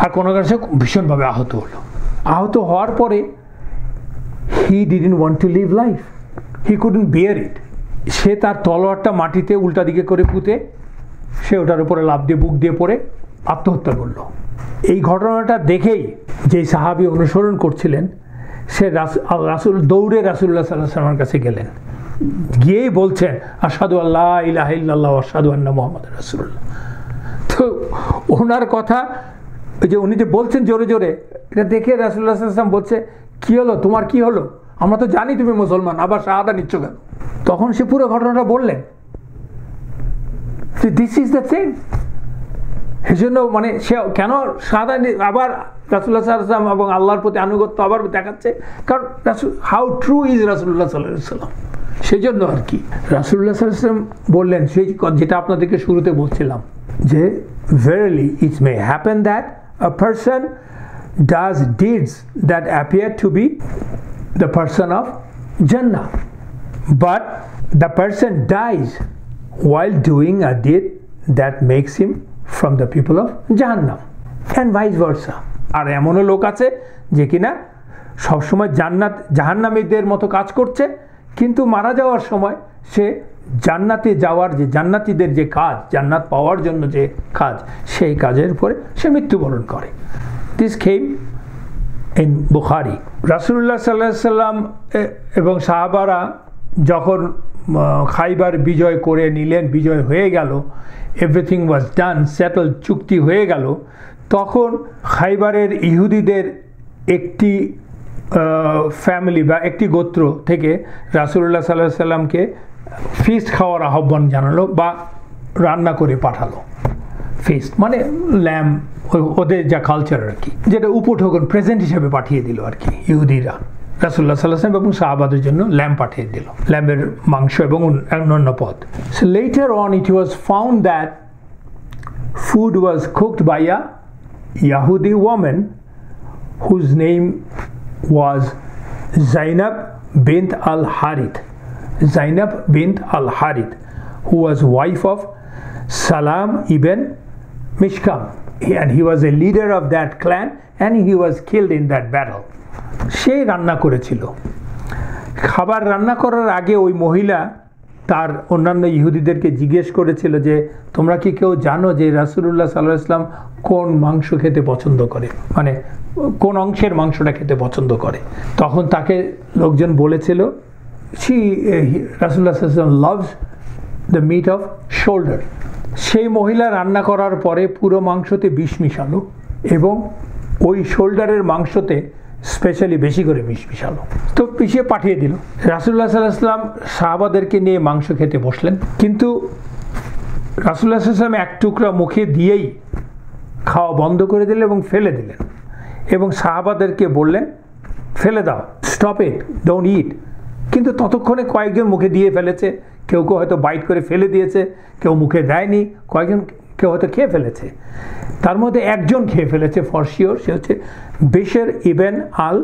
আর কোনো কারণে ভীষণভাবে আহত হলো। আহত হওয়ার পরে he didn't want to live life, he couldn't bear it. সে তার তলোয়ারটা মাটিতে উল্টা দিকে করে পুঁতে সে ওটার উপরে লাফ দিয়ে বুক দিয়ে পড়ে আত্মহত্যা করলো। এই ঘটনাটা দেখেই যে সাহাবী অনুসরণ করছিলেন, সে রাসূল দৌড়ে রাসূলুল্লাহ সাল্লাল্লাহু আলাইহি ওয়াসাল্লামের কাছে গেলেন, গিয়েই বলছেন, আশহাদু আল্লা ইলাহা ইল্লাল্লাহ ওয়া আশহাদু আন্না মুহাম্মাদুর রাসূলুল্লাহ। তো ওনার কথা, ওই যে উনি যে বলছেন জোরে জোরে, এটা দেখে রাসূলুল্লাহ সাল্লাল্লাহু আলাইহি ওয়াসাল্লাম বলছে, কি হলো তোমার, কি হলো, আমরা তো জানি তুমি মুসলমান, আবার শাহাদা নিচ্ছ কেন? তখন সে পুরো ঘটনাটা বললেন, দিস ইজ দ্য থিং। এই জন্য মানে সে কেন শাহাদা আবার রাসূলুল্লাহ সাল্লাল্লাহু আলাইহি ওয়াসাল্লাম এবং আল্লাহর প্রতি আনুগত্য আবার দেখাচ্ছে, কারণ হাউ ট্রু ইজ রাসূলুল্লাহ সাল্লাল্লাহু আলাইহি ওয়াসাল্লাম। সেই জন্য আর কি রাসূলুল্লাহ সাল্লাল্লাহু আলাইহি ওয়াসাল্লাম বললেন, সেই যেটা আপনাদেরকে শুরুতে বলছিলাম, যে verily it may happen that a person does deeds that appear to be the person of Jannah, but the person dies while doing a deed that makes him from the people of Jahannam, and vice versa. আর এমনও লোক আছে যে কিনা সবসময় জাহান্নামীদের মতো কাজ করছে, কিন্তু মারা যাওয়ার সময় সে জান্নাতে যাওয়ার, যে জান্নাতীদের যে কাজ, জান্নাত পাওয়ার জন্য যে কাজ, সেই কাজের উপরে সে মৃত্যুবরণ করে। দিস কেম ইন বুখারি। রাসূলুল্লাহ সাল্লাল্লাহু আলাইহি ওয়াসাল্লাম এবং সাহাবারা যখন খাইবার বিজয় করে নিলেন, বিজয় হয়ে গেল, এভরিথিং ওয়াজ ডান, সেটেল, চুক্তি হয়ে গেল, তখন খাইবারের ইহুদিদের একটি ফ্যামিলি বা একটি গোত্র থেকে রাসূলুল্লাহ সাল্লাল্লাহু আলাইহি ওয়াসাল্লামকে ফিস্ট খাওয়ার আহ্বান জানালো বা রান্না করে পাঠালো। ফিস্ট মানে ল্যাম্প, ওদের যা কালচার আর কি, যেটা উপঢৌকন প্রেজেন্ট হিসেবে পাঠিয়ে দিল আর কি ইহুদিরা। রাসূলুল্লাহ সাল্লাল্লাহু আলাইহি ওয়াসাল্লাম এবং সাহাবাদের জন্য ল্যাম্ব পাঠিয়ে দিল, ল্যাম্বের মাংস এবং অন্যান্য পদ। So later on it was found that food was cooked by a Yahudi woman whose name was Zainab bint al-Harith. Zainab bint al-Harith, who was wife of Salam ibn Mishkam, and he was a leader of that clan and he was killed in that battle. সে রান্না করেছিল। খাবার রান্না করার আগে ওই মহিলা তার অন্যান্য ইহুদিদেরকে জিজ্ঞেস করেছিল যে তোমরা কি কেউ জানো যে রাসূলুল্লাহ সাল্লাল্লাহু আলাইহি ওয়াসাল্লাম কোন মাংস খেতে পছন্দ করে, মানে কোন অংশের মাংসটা খেতে পছন্দ করে। তখন তাকে লোকজন বলেছিল রাসূলুল্লাহ সাল্লাল্লাহু আলাইহি ওয়াসাল্লাম loves the meat of shoulder. সেই মহিলা রান্না করার পরে পুরো মাংসতে বিষ মিশালো এবং ওই শোল্ডারের মাংসতে স্পেশালি বেশি করে বিষ মিশালো, তো পিছিয়ে পাঠিয়ে দিল। রাসূলুল্লাহ সাল্লাল্লাহু আলাইহি ওয়াসাল্লাম সাহাবাদেরকে নিয়ে মাংস খেতে বসলেন, কিন্তু রাসূলুল্লাহ সাল্লাল্লাহু আলাইহি ওয়াসাল্লাম এক টুকরা মুখে দিয়েই খাওয়া বন্ধ করে দিলেন এবং ফেলে দিলেন, এবং সাহাবাদেরকে বললেন ফেলে দাও, স্টপ ইট, ডোন্ট ইট। কিন্তু ততক্ষণে কয়েকজন মুখে দিয়ে ফেলেছে, কেউ কেউ হয়তো বাইট করে ফেলে দিয়েছে, কেউ মুখে দেয়নি, কেউ হয়তো খেয়ে ফেলেছে। তার মধ্যে একজন খেয়ে ফেলেছে ফর শিওর, সে হচ্ছে বিশর ইবন আল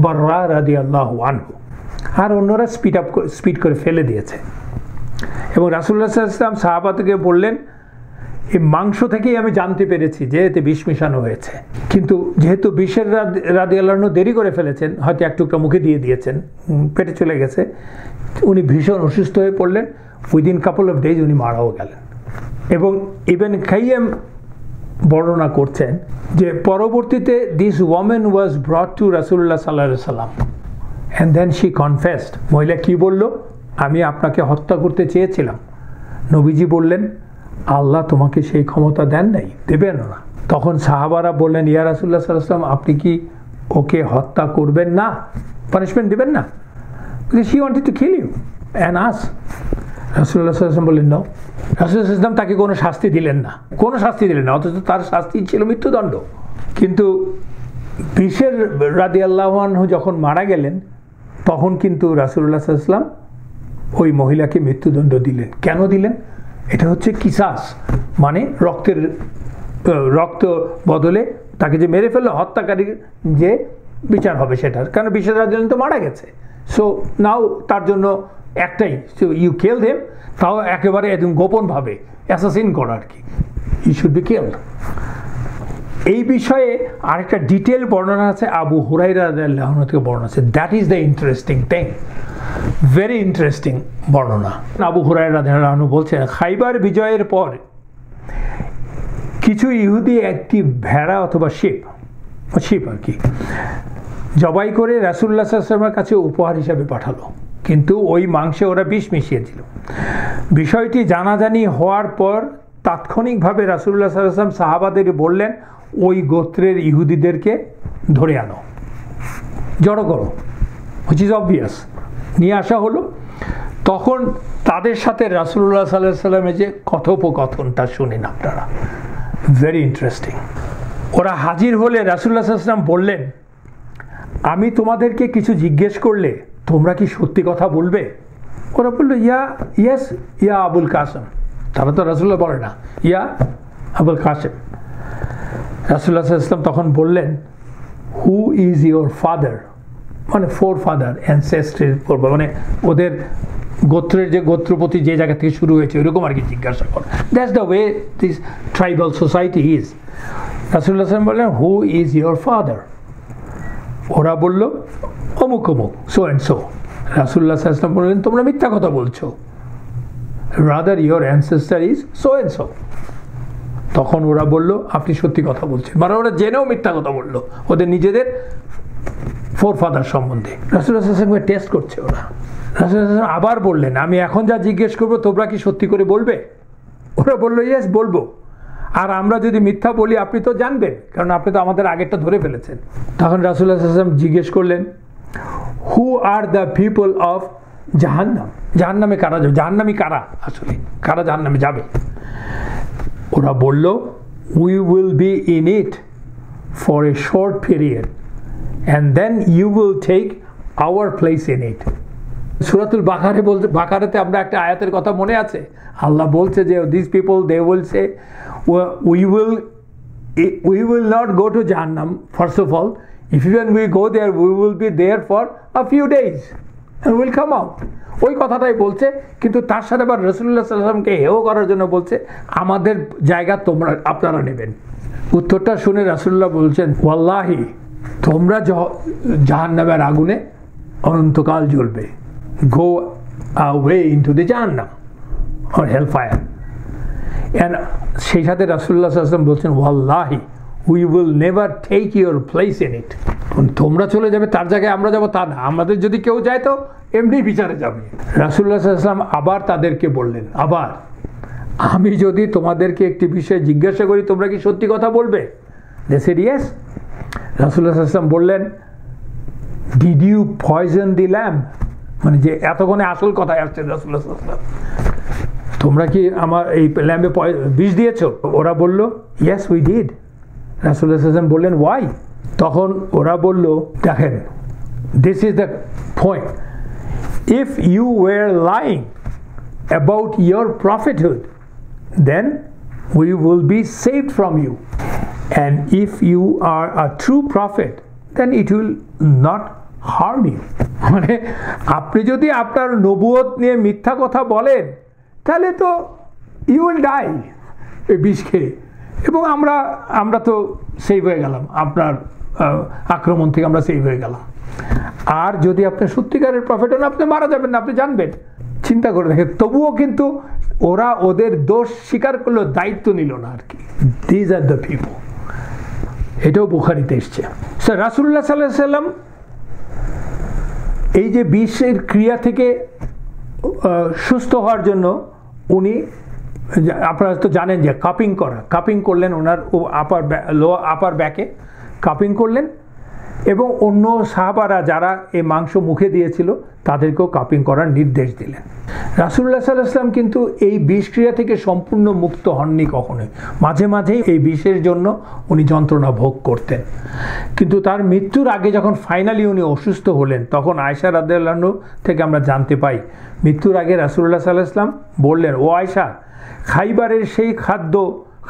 বাররা রাদিয়াল্লাহু আনহু, আর অন্যরা স্পিড করে ফেলে দিয়েছে। এবং রাসূলুল্লাহ সাল্লাল্লাহু আলাইহি ওয়াসাল্লাম সাহাবাদেরকে বললেন এই মাংস থেকেই আমি জানতে পেরেছি যে এতে বিষ মিশানো হয়েছে, কিন্তু যেহেতু বিশর রাদিয়াল্লাহু আনহু দেরি করে ফেলেছেন, হয়তো এক টুকরা মুখে দিয়ে দিয়েছেন, পেটে চলে গেছে, উনি ভীষণ অসুস্থ হয়ে পড়লেন, উইদিন কাপল অফ ডেজ উনি মারাও গেলেন। এবং ইবন কাইয়্যিম বর্ণনা করছেন যে পরবর্তীতে this woman was brought to রাসূলুল্লাহ সাল্লাল্লাহু আলাইহি ওয়াসাল্লাম অ্যান্ড দেন শি কনফেসড। মহিলা কি বলল, আমি আপনাকে হত্যা করতে চেয়েছিলাম। নবীজি বললেন আল্লাহ তোমাকে সেই ক্ষমতা দেন নাই, দেবেন না। তখন সাহাবারা বললেন ইয়া রাসূলুল্লাহ সাল্লাল্লাহু আলাইহি ওয়াসাল্লাম আপনি কি ওকে হত্যা করবেন না, পানিশমেন্ট দেবেন না? She wanted to kill you and us. রাসূলুল্লাহ সাল্লাল্লাহু আলাইহি ওয়াসাল্লাম বললেন নাও। রাসূলুল্লাহ সাল্লাল্লাহু আলাইহি ওয়াসাল্লাম তাকে কোনো শাস্তি দিলেন না, অথচ তার শাস্তি ছিল মৃত্যুদণ্ড। কিন্তু বিশর রাদিয়াল্লাহু আনহু যখন মারা গেলেন তখন কিন্তু রাসূলুল্লাহ সাল্লাল্লাহু আলাইহি ওয়াসাল্লাম ওই মহিলাকে মৃত্যুদণ্ড দিলেন। কেন দিলেন? এটা হচ্ছে কিসাস, মানে রক্ত বদলে তাকে যে মেরে ফেললো হত্যাকারীর যে বিচার হবে সেটার, কারণ বিশর রাদিয়াল্লাহু আনহু তো মারা গেছে। সো নাও তার জন্য একটাই, ইউ কিল দেম, তাও একেবারে একদম গোপনভাবে অ্যাসাসিন করা আর কি, ই শুড বি কিলড। এই বিষয়ে আরেকটা ডিটেল বর্ণনা আছে আবু হুরায়রা রাদিয়াল্লাহু আনহু থেকে বর্ণনা আছে। That is the interesting thing, very interesting বর্ণনা। আবু হুরায়রা রাদিয়াল্লাহু আনহু বলছেন খাইবার বিজয়ের পর কিছু ইহুদি একটি ভেড়া অথবা শিপ আর কি জবাই করে রাসূলুল্লাহ সাল্লাল্লাহু আলাইহি ওয়াসাল্লামের কাছে উপহার হিসাবে পাঠালো, কিন্তু ওই মাংসে ওরা বিষ মিশিয়ে দিল। বিষয়টি জানাজানি হওয়ার পর তাৎক্ষণিকভাবে রাসূলুল্লাহ সাল্লাল্লাহু আলাইহি ওয়াসাল্লাম সাহাবাদের বললেন ওই গোত্রের ইহুদিদেরকে ধরে আনো, জড়ো করো, হুইচ ইজ অবভিয়াস। নিয়ে আসা হলো। তখন তাদের সাথে রাসূলুল্লাহ সাল্লাল্লাহু আলাইহি ওয়াসাল্লামের যে কথোপকথনটা শুনেন আপনারা, ভেরি ইন্টারেস্টিং। ওরা হাজির হলে রাসূলুল্লাহ সাল্লাল্লাহু আলাইহি ওয়াসাল্লাম বললেন আমি তোমাদেরকে কিছু জিজ্ঞেস করলে তোমরা কি সত্যি কথা বলবে? ওরা বললো ইয়েস ইয়া আবুল কাসেম। তারা তো রাসূলুল্লাহ বলে না, ইয়া আবুল কাসেম। রাসূলুল্লাহ সাল্লাল্লাহু আলাইহি ওয়াসাল্লাম তখন বললেন হু ইজ ইয়োর ফাদার, মানে ফোর ফাদার, অ্যানসেস্ট্রির পূর্ব, মানে ওদের গোত্রের যে গোত্রপতি যে জায়গা থেকে শুরু হয়েছে ওইরকম আর কি জিজ্ঞাসা কর। That's the way this tribal society is. রাসূলুল্লাহ সাল্লাল্লাহু আলাইহি ওয়াসাল্লাম বললেন হু ইজ ইয়োর ফাদার? ওরা বলল অমুক অমুক, সো অ্যান্ড সো। রাসূলুল্লাহ সাল্লাল্লাহু আলাইহি ওয়াসাল্লাম বললেন তোমরা মিথ্যা কথা বলছো, rather your ancestor is so and so. তখন ওরা বলল আপনি সত্যি কথা বলছেন, মানে ওরা জেনেও মিথ্যা কথা বললো ওদের নিজেদের ফোর ফাদার সম্বন্ধে। রাসূলুল্লাহ সাল্লাল্লাহু আলাইহি ওয়াসাল্লাম টেস্ট করছে ওরা। রাসূলুল্লাহ সাল্লাল্লাহু আলাইহি ওয়াসাল্লাম আবার বললেন আমি এখন যা জিজ্ঞেস করবো তোমরা কি সত্যি করে বলবে? ওরা বললো ইয়েস বলবো, আর আমরা যদি মিথ্যা বলি আপনি তো জানবেন, কারণ আপনি তো আমাদের আগেরটা ধরে ফেলেছেন। তখন রাসূলুল্লাহ সাল্লাল্লাহু আলাইহি ওয়াসাল্লাম জিজ্ঞেস করলেন হু আর দ্য পিপল অফ জাহান্নাম? জাহান্নামে কারা যাবে? জাহান্নামী কারা আসলে, কারা জাহান্নামে যাবে? ওরা বলল we will be in it for a short period and then you will take our place in it. সূরাতুল বাকারাতে আমরা একটা আয়াতের কথা মনে আছে, আল্লাহ বলছে যে these people they will say we will not go to Jahannam first of all, if even we go there we will be there for a few days and we'll come out. ওই কথাটাই বলছে, কিন্তু তার সাথে আবার রাসূলুল্লাহ সাল্লাল্লাহু আলাইহি ওয়াসাল্লামকে হেয় করার জন্য বলছে আমাদের জায়গা আপনারা নেবেন। উত্তরটা শুনে রাসূলুল্লাহ বলছেন ওয়াল্লাহি তোমরা জাহান্নামের আগুনে অনন্তকাল জ্বলবে, go away into the Jahannam or hellfire. And সেই সাথে রাসূলুল্লাহ সাল্লাল্লাহু আলাইহি ওয়াসাল্লাম বলছেন ওয়াল্লাহি we will never take your place in it. তোমরা চলে যাবে তার জায়গায় আমরা যাব তা না, আমাদের যদি কেউ যায় তো এমনি বিচারে যাবে। রাসূলুল্লাহ সাল্লাল্লাহু আলাইহি ওয়াসাল্লাম আবার তাদেরকে বললেন, আবার আমি যদি তোমাদেরকে একটি বিষয়ে জিজ্ঞাসা করি তোমরা কি সত্যি কথা বলবে? They said yes. রাসূলুল্লাহ সাল্লাল্লাহু আলাইহি ওয়াসাল্লাম বললেন did you poison the lamb? মানে যে এতক্ষণে আসল কথায় আসছে রাসূলুল্লাহ সাল্লাল্লাহু আলাইহি ওয়াসাল্লাম, তোমরা কি আমার এই ল্যাম্বে বিষ দিয়েছো? ওরা বলল yes we did. রাসূলুল্লাহ সাল্লাল্লাহু আলাইহি ওয়াসাল্লাম বললেন why? তখন ওরা বলল দেখেন this is the point, if you were lying about your prophethood then we will be saved from you, and if you are a true prophet then it will not harm you. মানে আপনি যদি আপনার নবুয়ত নিয়ে মিথ্যা কথা বলেন তাহলে তো ইউ উইল ডাই এই বিষ খেয়ে, এবং আমরা তো সেভ হয়ে গেলাম, আপনার আক্রমণ থেকে আমরা সেভ হয়ে গেলাম। আর যদি আপনি সত্যিকারের প্রফেট হন আপনি মারা যাবেন না, আপনি জানবেন। চিন্তা করে দেখেন, তবুও কিন্তু ওরা ওদের দোষ স্বীকার করলো, দায়িত্ব নিল না আর কি। These are the people. এটাও বুখারীতে এসছে। স্যার রাসূলুল্লাহ সাল্লাল্লাহু আলাইহি ওয়াসাল্লাম এই যে বিষের ক্রিয়া থেকে সুস্থ হওয়ার জন্য উনি, আপনারা তো জানেন যে কাপিং করলেন, ওনার আপার ব্যাকে কাপিং করলেন, এবং অন্য সাহাবারা যারা এই মাংস মুখে দিয়েছিল তাদেরকেও কাপিং করার নির্দেশ দিলেন। রাসূলুল্লাহ সাল্লাল্লাহু আলাইহি ওয়াসাল্লাম কিন্তু এই বিষক্রিয়া থেকে সম্পূর্ণ মুক্ত হননি কখনোই, মাঝে মাঝেই এই বিষের জন্য উনি যন্ত্রণা ভোগ করতেন। কিন্তু তার মৃত্যুর আগে যখন ফাইনালি উনি অসুস্থ হলেন তখন আয়েশা রাদিয়াল্লাহু আনহা থেকে আমরা জানতে পাই, মৃত্যুর আগে রাসূলুল্লাহ সাল্লাল্লাহু আলাইহি ওয়াসাল্লাম বললেন, ও আয়েশা, খাইবারের সেই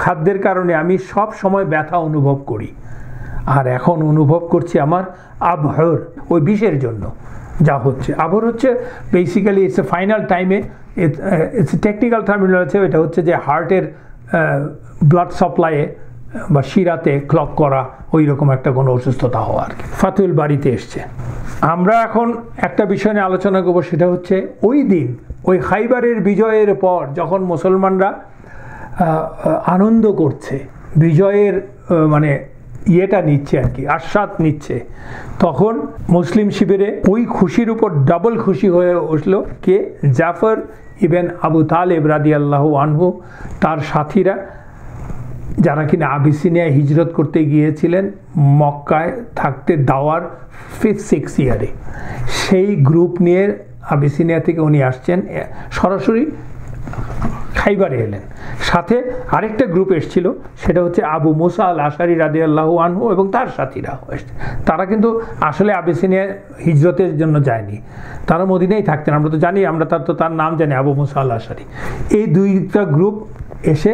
খাদ্যের কারণে আমি সব সময় ব্যথা অনুভব করি, আর এখন অনুভব করছি আমার আবহর, ওই বিষের জন্য যা হচ্ছে। আবহর হচ্ছে বেসিক্যালি ইটস এ ফাইনাল টাইমে, ইটস টেকনিক্যাল টার্মিনোলজি, এটা হচ্ছে যে হার্টের ব্লাড সাপ্লাইয়ে বা শিরাতে ক্লক করা, ওই রকম একটা কোনো অসুস্থতা হওয়া আর কি। ফাতুল বাড়িতে এসছে। আমরা এখন একটা বিষয় নিয়ে আলোচনা করবো, সেটা হচ্ছে ওই দিন, ওই খাইবারের বিজয়ের পর যখন মুসলমানরা আনন্দ করছে, বিজয়ের মানে ইয়েটা নিচ্ছে আর কি, আস্বাদ নিচ্ছে, তখন মুসলিম শিবিরে ওই খুশির উপর ডাবল খুশি হয়ে উঠল কে? জাফর ইবেন আবু তালেব রাদিয়াল্লাহু আনহু, তার সাথীরা যারা কিনা আবিসিনিয়ায় হিজরত করতে গিয়েছিলেন মক্কায় থাকতে দাওয়ার 5-6 ইয়ারে, সেই গ্রুপ নিয়ে আবিসিনিয়া থেকে উনি আসছেন, সরাসরি খাইবারে এলেন। সাথে আরেকটা গ্রুপ এসেছিল, সেটা হচ্ছে আবু মুসা আল আশারি রাদিয়াল্লাহু আনহু এবং তার সাথীরা। তারা কিন্তু আসলে আবিসিনিয়া হিজরতের জন্য যায়নি, তারা মদিনায় থাকতেন, আমরা তো জানি, আমরা তার নাম জানি, আবু মুসা আল আশারি। এই দুইটা গ্রুপ এসে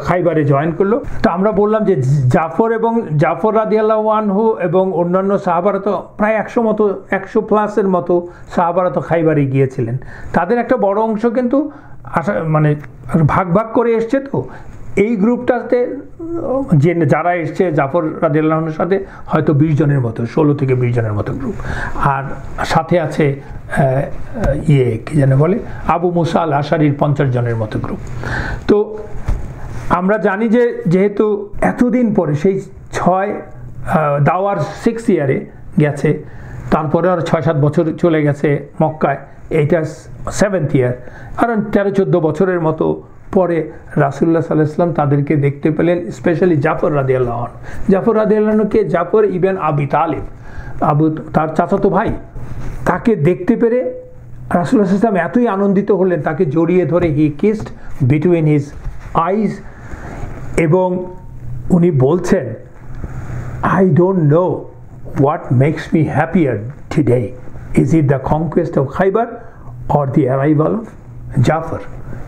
খাইবারে জয়েন করলো। তো আমরা বললাম যে জাফর রাদিয়াল্লাহু আনহু এবং অন্যান্য সাহাবারা তো প্রায় 100+ মতো সাহাবারা তো খাইবারে গিয়েছিলেন, তাদের একটা বড় অংশ কিন্তু মানে ভাগ করে এসছে। তো এই গ্রুপটাতে যারা এসছে জাফর রাদিয়াল্লাহু আনহুর সাথে হয়তো 20 জনের মতো, 16 থেকে 20 জনের মতো গ্রুপ, আর সাথে আছে কি যেন বলে আবু মুসা আল আশারির 50 জনের মতো গ্রুপ। তো আমরা জানি যে যেহেতু এতদিন পরে সেই দাওয়ার 6 ইয়ারে গেছে, তারপরে আর 6-7 বছর চলে গেছে মক্কায়, এইটা 7th ইয়ার, কারণ 13-14 বছরের মতো পরে রাসূলুল্লাহ সাল্লাল্লাহু আলাইহি ওয়াসাল্লাম তাদেরকে দেখতে পেলেন, স্পেশালি জাফর রাদিয়াল্লাহু আনহু। জাফর রাদিয়াল্লাহু আনহুকে জাফর ইবেন আবি তালেব, তার চাচাতো ভাই, তাকে দেখতে পেরে রাসূলুল্লাহ সাল্লাল্লাহু আলাইহি ওয়াসাল্লাম এতই আনন্দিত হলেন, তাকে জড়িয়ে ধরে he kissed between his eyes, এবং উনি বলছেন, I don't know what makes me happier, today? Is it the conquest of Khaybar or the arrival of Jafar?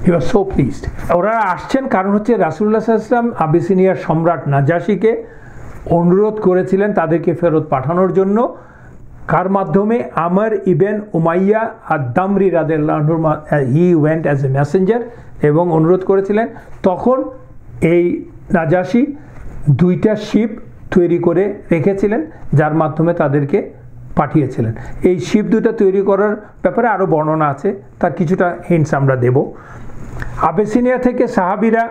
He was so pleased. ওরা আসছেন কারণ হচ্ছে রাসূলুল্লাহ সাল্লাল্লাহু আলাইহি ওয়াসাল্লাম আবিসিনিয়ার সম্রাট নাজাশিকে অনুরোধ করেছিলেন তাদেরকে ফেরত পাঠানোর জন্য, কার মাধ্যমে? আমর ইবন উমাইয়া আদ-দামরি রাদিয়াল্লাহু আনহু, he went as a Messenger, এবং অনুরোধ করেছিলেন। তখন এই নাজাশি 2টা শিপ তৈরি করে রেখেছিলেন যার মাধ্যমে তাদেরকে পাঠিয়েছিলেন। এই শিপ 2টা তৈরি করার ব্যাপারে আরও বর্ণনা আছে, তার কিছুটা হিন্টস আমরা দেব। আবিসিনিয়া থেকে সাহাবীরা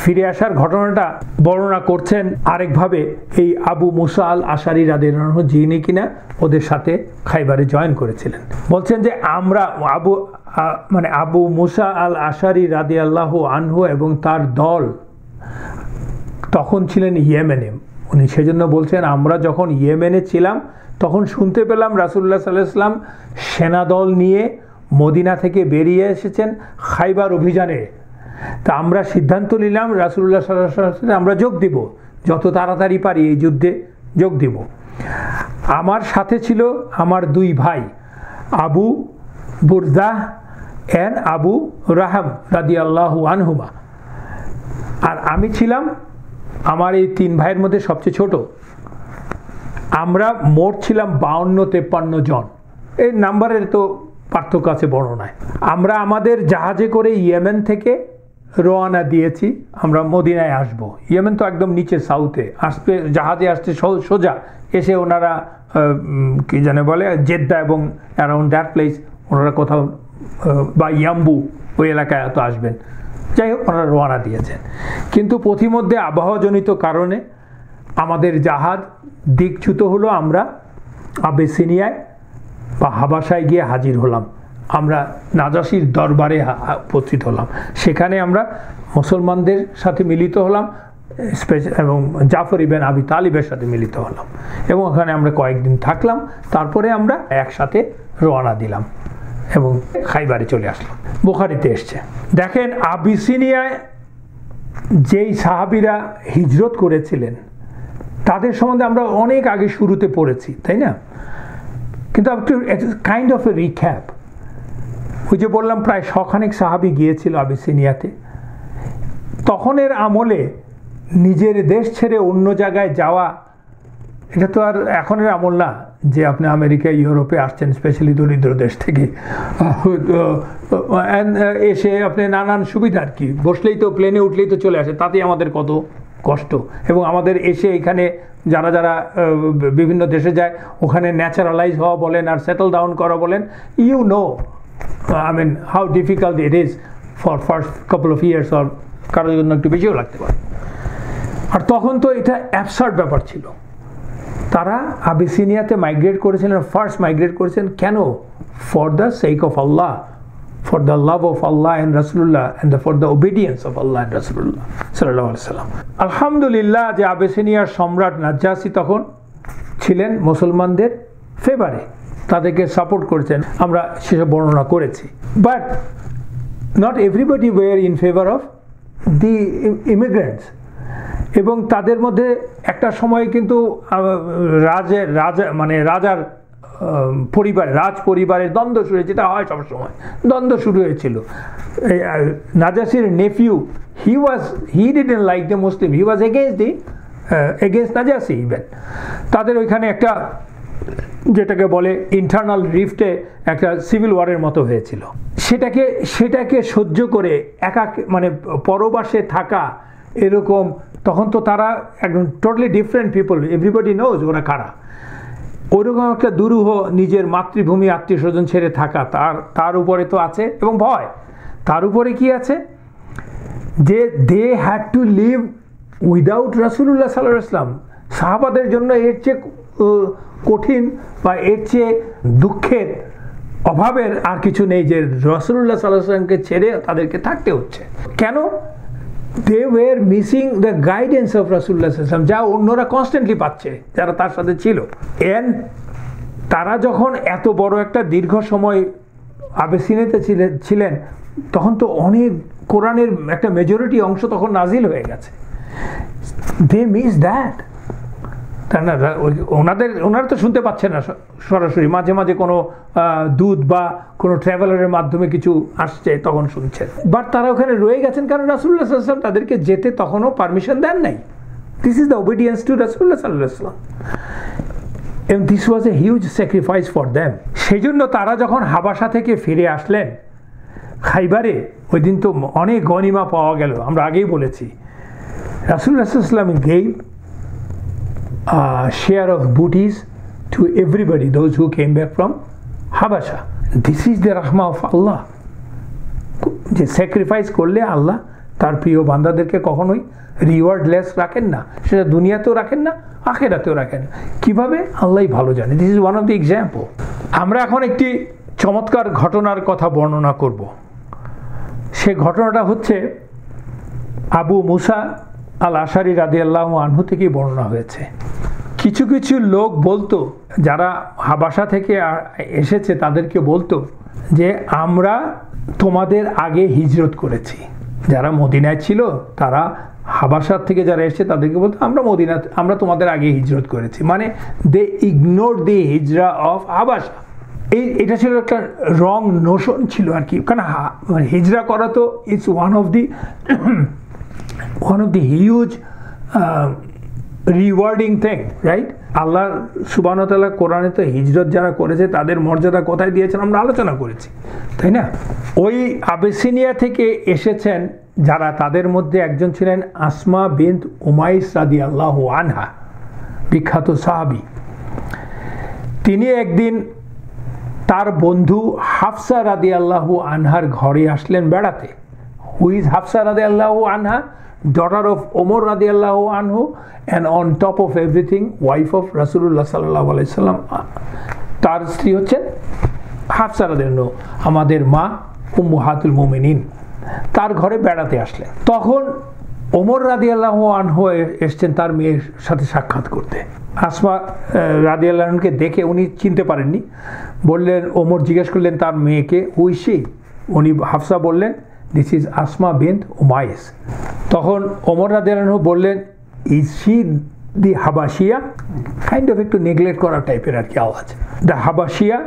ফিরে আসার ঘটনাটা বর্ণনা করছেন আরেকভাবে এই আবু মুসা আল আশারি রাদিয়াল্লাহু আনহু, যিনি কিনা ওদের সাথে খাইবারে জয়েন করেছিলেন। বলছেন যে আমরা আবু মুসা আল আশারি রাদিয়াল্লাহু আনহু এবং তার দল তখন ছিলেন ইয়েমেনে। উনি সেজন্য বলছেন আমরা যখন ইয়েমেনে ছিলাম তখন শুনতে পেলাম রাসূলুল্লাহ সাল্লাল্লাহু আলাইহি ওয়াসাল্লাম সেনাদল নিয়ে মদিনা থেকে বেরিয়ে এসেছেন খাইবার অভিযানে। তা আমরা সিদ্ধান্ত নিলাম রাসূলুল্লাহ সাল্লাল্লাহু আলাইহি ওয়াসাল্লাম আমরা যোগ দিব, যত তাড়াতাড়ি পারি এই যুদ্ধে যোগ দিব। আমার সাথে ছিল আমার 2 ভাই, আবু বুরদাহ এন্ড আবু রাহাম রাদিয়াল্লাহু আনহুমা, আর আমি ছিলাম আমার এই 3 ভাইয়ের মধ্যে সবচেয়ে ছোট। আমরা মোট ছিলাম 52-53 জন। এই নাম্বারের তো পার্থক্য আছে বর্ণনায়। আমরা আমাদের জাহাজে করে ইয়েমেন থেকে রওনা দিয়েছি, আমরা মদিনায় আসব। ইয়েমেন তো একদম নিচে সাউথে, আসতে জাহাজে আসতে সোজা, এসে ওনারা কি জানে বলে জেদ্দা এবং অ্যারাউন্ড দ্যাট প্লেস ওনারা কোথাও বা ইয়াম্বু ওই এলাকায় তো আসবেন। যাই হোক ওনারা রওনা দিয়েছেন, কিন্তু পথিমধ্যে আবহাওয়াজনিত কারণে আমাদের জাহাজ দিকচ্যুত হলো। আমরা আবিসিনিয়ায় বা হাবাসায় গিয়ে হাজির হলাম, আমরা নাজাশির দরবারে উপস্থিত হলাম। সেখানে আমরা মুসলমানদের সাথে মিলিত হলাম এবং জাফর ইবনে আবি তালিবের সাথে মিলিত হলাম, এবং ওখানে আমরা কয়েকদিন থাকলাম। তারপরে আমরা একসাথে রওনা দিলাম এবং খাইবারে চলে আসলাম। বুখারীতে এসছে। দেখেন আবিসিনিয়ায় যেই সাহাবীরা হিজরত করেছিলেন তাদের সম্বন্ধে আমরা অনেক আগে শুরুতে পড়েছি, তাই না? কিন্তু কাইন্ড অফ এ রিক্যাপ। ওই যে বললাম প্রায় 100 খানেক সাহাবী গিয়েছিল আবিসিনিয়াতে। তখনের আমলে নিজের দেশ ছেড়ে অন্য জায়গায় যাওয়া, এটা তো আর এখনের আমল না যে আপনি আমেরিকা ইউরোপে আসছেন স্পেশালি দরিদ্র দেশ থেকে, এসে আপনি নানান সুবিধা আর কি, বসলেই তো প্লেনে উঠলেই তো চলে আসে, তাতেই আমাদের কত কষ্ট। এবং আমাদের এসে এখানে যারা যারা বিভিন্ন দেশে যায় ওখানে ন্যাচারালাইজ হওয়া বলেন আর সেটেল ডাউন করা বলেন, you know I mean how difficult it is for first couple of years, or কারোর জন্য একটু বেশিও লাগতে পারে। আর তখন তো এটা অ্যাবসার্ড ব্যাপার ছিল। তারা আবিসিনিয়াতে মাইগ্রেট করেছিলেন, ফার্স্ট মাইগ্রেট করেছেন কেন? For the sake of Allah, for the love of Allah and Rasulullah, and for the obedience of Allah and Rasulullah sallallahu alaihi wasallam. আলহামদুলিল্লাহ যে আবিসিনিয়ার সম্রাট নাজাশি তখন ছিলেন মুসলমানদের ফেভারে, তাদেরকে সাপোর্ট করেছেন, আমরা সেসব বর্ণনা করেছি। But not everybody were in favour of the immigrants, এবং তাদের মধ্যে একটা সময় কিন্তু রাজার পরিবার, রাজ পরিবারের দ্বন্দ্ব শুরু হয়েছে, যেটা হয় সবসময় দ্বন্দ্ব শুরু হয়েছিল। নাজাশির nephew, he didn't like the Muslim, he was against Najashi even. তাদের ওইখানে একটা যেটাকে বলে ইন্টারনাল রিফটে একটা সিভিল ওয়ারের মতো হয়েছিল। সেটাকে সহ্য করে পরবাসে থাকা এরকম, তখন তো তারা একদম totally different people, everybody knows ওরা কারা। ওরকম একটা দুরূহ নিজের মাতৃভূমি আত্মীয় স্বজন ছেড়ে থাকা, তার উপরে তো আছে, এবং ভয়। তার উপরে কি আছে যে they had to leave without রাসূলুল্লাহ সাল্লাল্লাহু আলাইহি ওয়াসাল্লাম। সাহাবাদের জন্য এর চেয়ে কঠিন বা এর চেয়ে দুঃখের অভাবের আর কিছু নেই যে রাসূলুল্লাহ সাল্লাল্লাহু আলাইহি ওয়াসাল্লামকে ছেড়ে তাদেরকে থাকতে হচ্ছে। কেন? they were missing the guidance of রাসূলুল্লাহ সাল্লাল্লাহু আলাইহি ওয়াসাল্লাম, যা অন্যরা কনস্ট্যান্টলি পাচ্ছে যারা তার সাথে ছিল। এন্ড তারা যখন এত বড় একটা দীর্ঘ সময় আবিসিনিয়াতে ছিলেন, তখন তো অনেক কোরআনের একটা মেজরিটি অংশ তখন নাজিল হয়ে গেছে। they miss that, তাই না? ওনারা তো শুনতে পাচ্ছেন না সরাসরি, মাঝে মাঝে কোনো দূত বা কোনো ট্রাভেলারের মাধ্যমে কিছু আসছে তখন শুনছেন, বাট তারা ওখানে রয়ে গেছেন কারণ রাসূলুল্লাহ সাল্লাল্লাহু আলাইহি ওয়াসাল্লাম তাদেরকে যেতে তখনও পারমিশন দেন নাই। This is the obedience to রাসূলুল্লাহ সাল্লাল্লাহু আলাইহি ওয়াসাল্লাম, and this was a huge sacrifice for them. সেই জন্য তারা যখন হাবাসা থেকে ফিরে আসলেন খাইবারে, ওই দিন তো অনেক গনিমা পাওয়া গেল, আমরা আগেই বলেছি। রাসূলুল্লাহ সাল্লাল্লাহু আলাইহি ওয়াসাল্লাম gave share of booties to everybody, those who came back from Habasha. This is the rahmah of Allah. যে স্যাক্রিফাইস করলে আল্লাহ তার প্রিয় বান্দাদেরকে কখনোই রিওয়ার্ডলেস রাখেন না, সেটা দুনিয়াতেও রাখেন না, আখিরাতেও রাখেন না। কিভাবে আল্লাহই ভালো জানে। This is one of the example. আমরা এখন একটি চমৎকার ঘটনার কথা বর্ণনা করব। সে ঘটনাটা হচ্ছে আবু মুসা আল আশারি রাদিয়াল্লাহু আনহু থেকে বর্ণনা হয়েছে। কিছু কিছু লোক বলতো, যারা হাবাসা থেকে এসেছে তাদেরকে বলতো যে আমরা তোমাদের আগে হিজরত করেছি। যারা মদিনায় ছিল তারা হাবাসার থেকে যারা এসেছে তাদেরকে বলতো আমরা তোমাদের আগে হিজরত করেছি, মানে দে ইগনোর দি হিজরা অফ হাবাসা। এটা ছিল একটা রং নোশন ছিল আর কি, কারণ হিজরা করা তো it's one of the huge rewarding thing, right? Allah সুবহানাহু ওয়া তাআলা কোরআনে তো হিজরত যারা করেছে তাদের মর্যাদা কোথায় দিয়েছেন আমরা আলোচনা করেছি, তাই না? ওই আবিসিনিয়া থেকে এসেছেন যারা, তাদের মধ্যে একজন ছিলেন আসমা বিনত উমাইস রাদিয়াল্লাহু আনহা, বিখ্যাত সাহাবী। তিনি একদিন তার বন্ধু হাফসা রাদিয়াল্লাহু আনহার ঘরে আসলেন বেড়াতে। হু ইজ হাফসা রাদিয়াল্লাহু আনহা? Daughter of Umar radiallahu anhu, and on top of everything wife of Rasulullah sallallahu alaihi wasallam. তার স্ত্রী হচ্ছেন হাফসা রাদিয়াল্লাহু, আমাদের মা উম্মাহাতুল মুমিনিন। তার ঘরে বেড়াতে আসলেন। তখন ওমর রাদিয়াল্লাহু আনহু এসেছেন তার মেয়ের সাথে সাক্ষাৎ করতে। আসমা রাদিয়াল্লাহু আনহুকে দেখে উনি চিনতে পারেননি, বললেন, ওমর জিজ্ঞেস করলেন তার মেয়েকে, হু ইজ শি? উনি হাফসা বললেন, this is Asma bint Umais. তখন ওমর রাদিয়াল্লাহু আনহু বললেন, ইজ শি দি হাবাসিয়া? কাইন্ড অফ একটু নেগলেক্ট করা টাইপের আর কি আওয়াজ। দ্য হাবাসিয়া,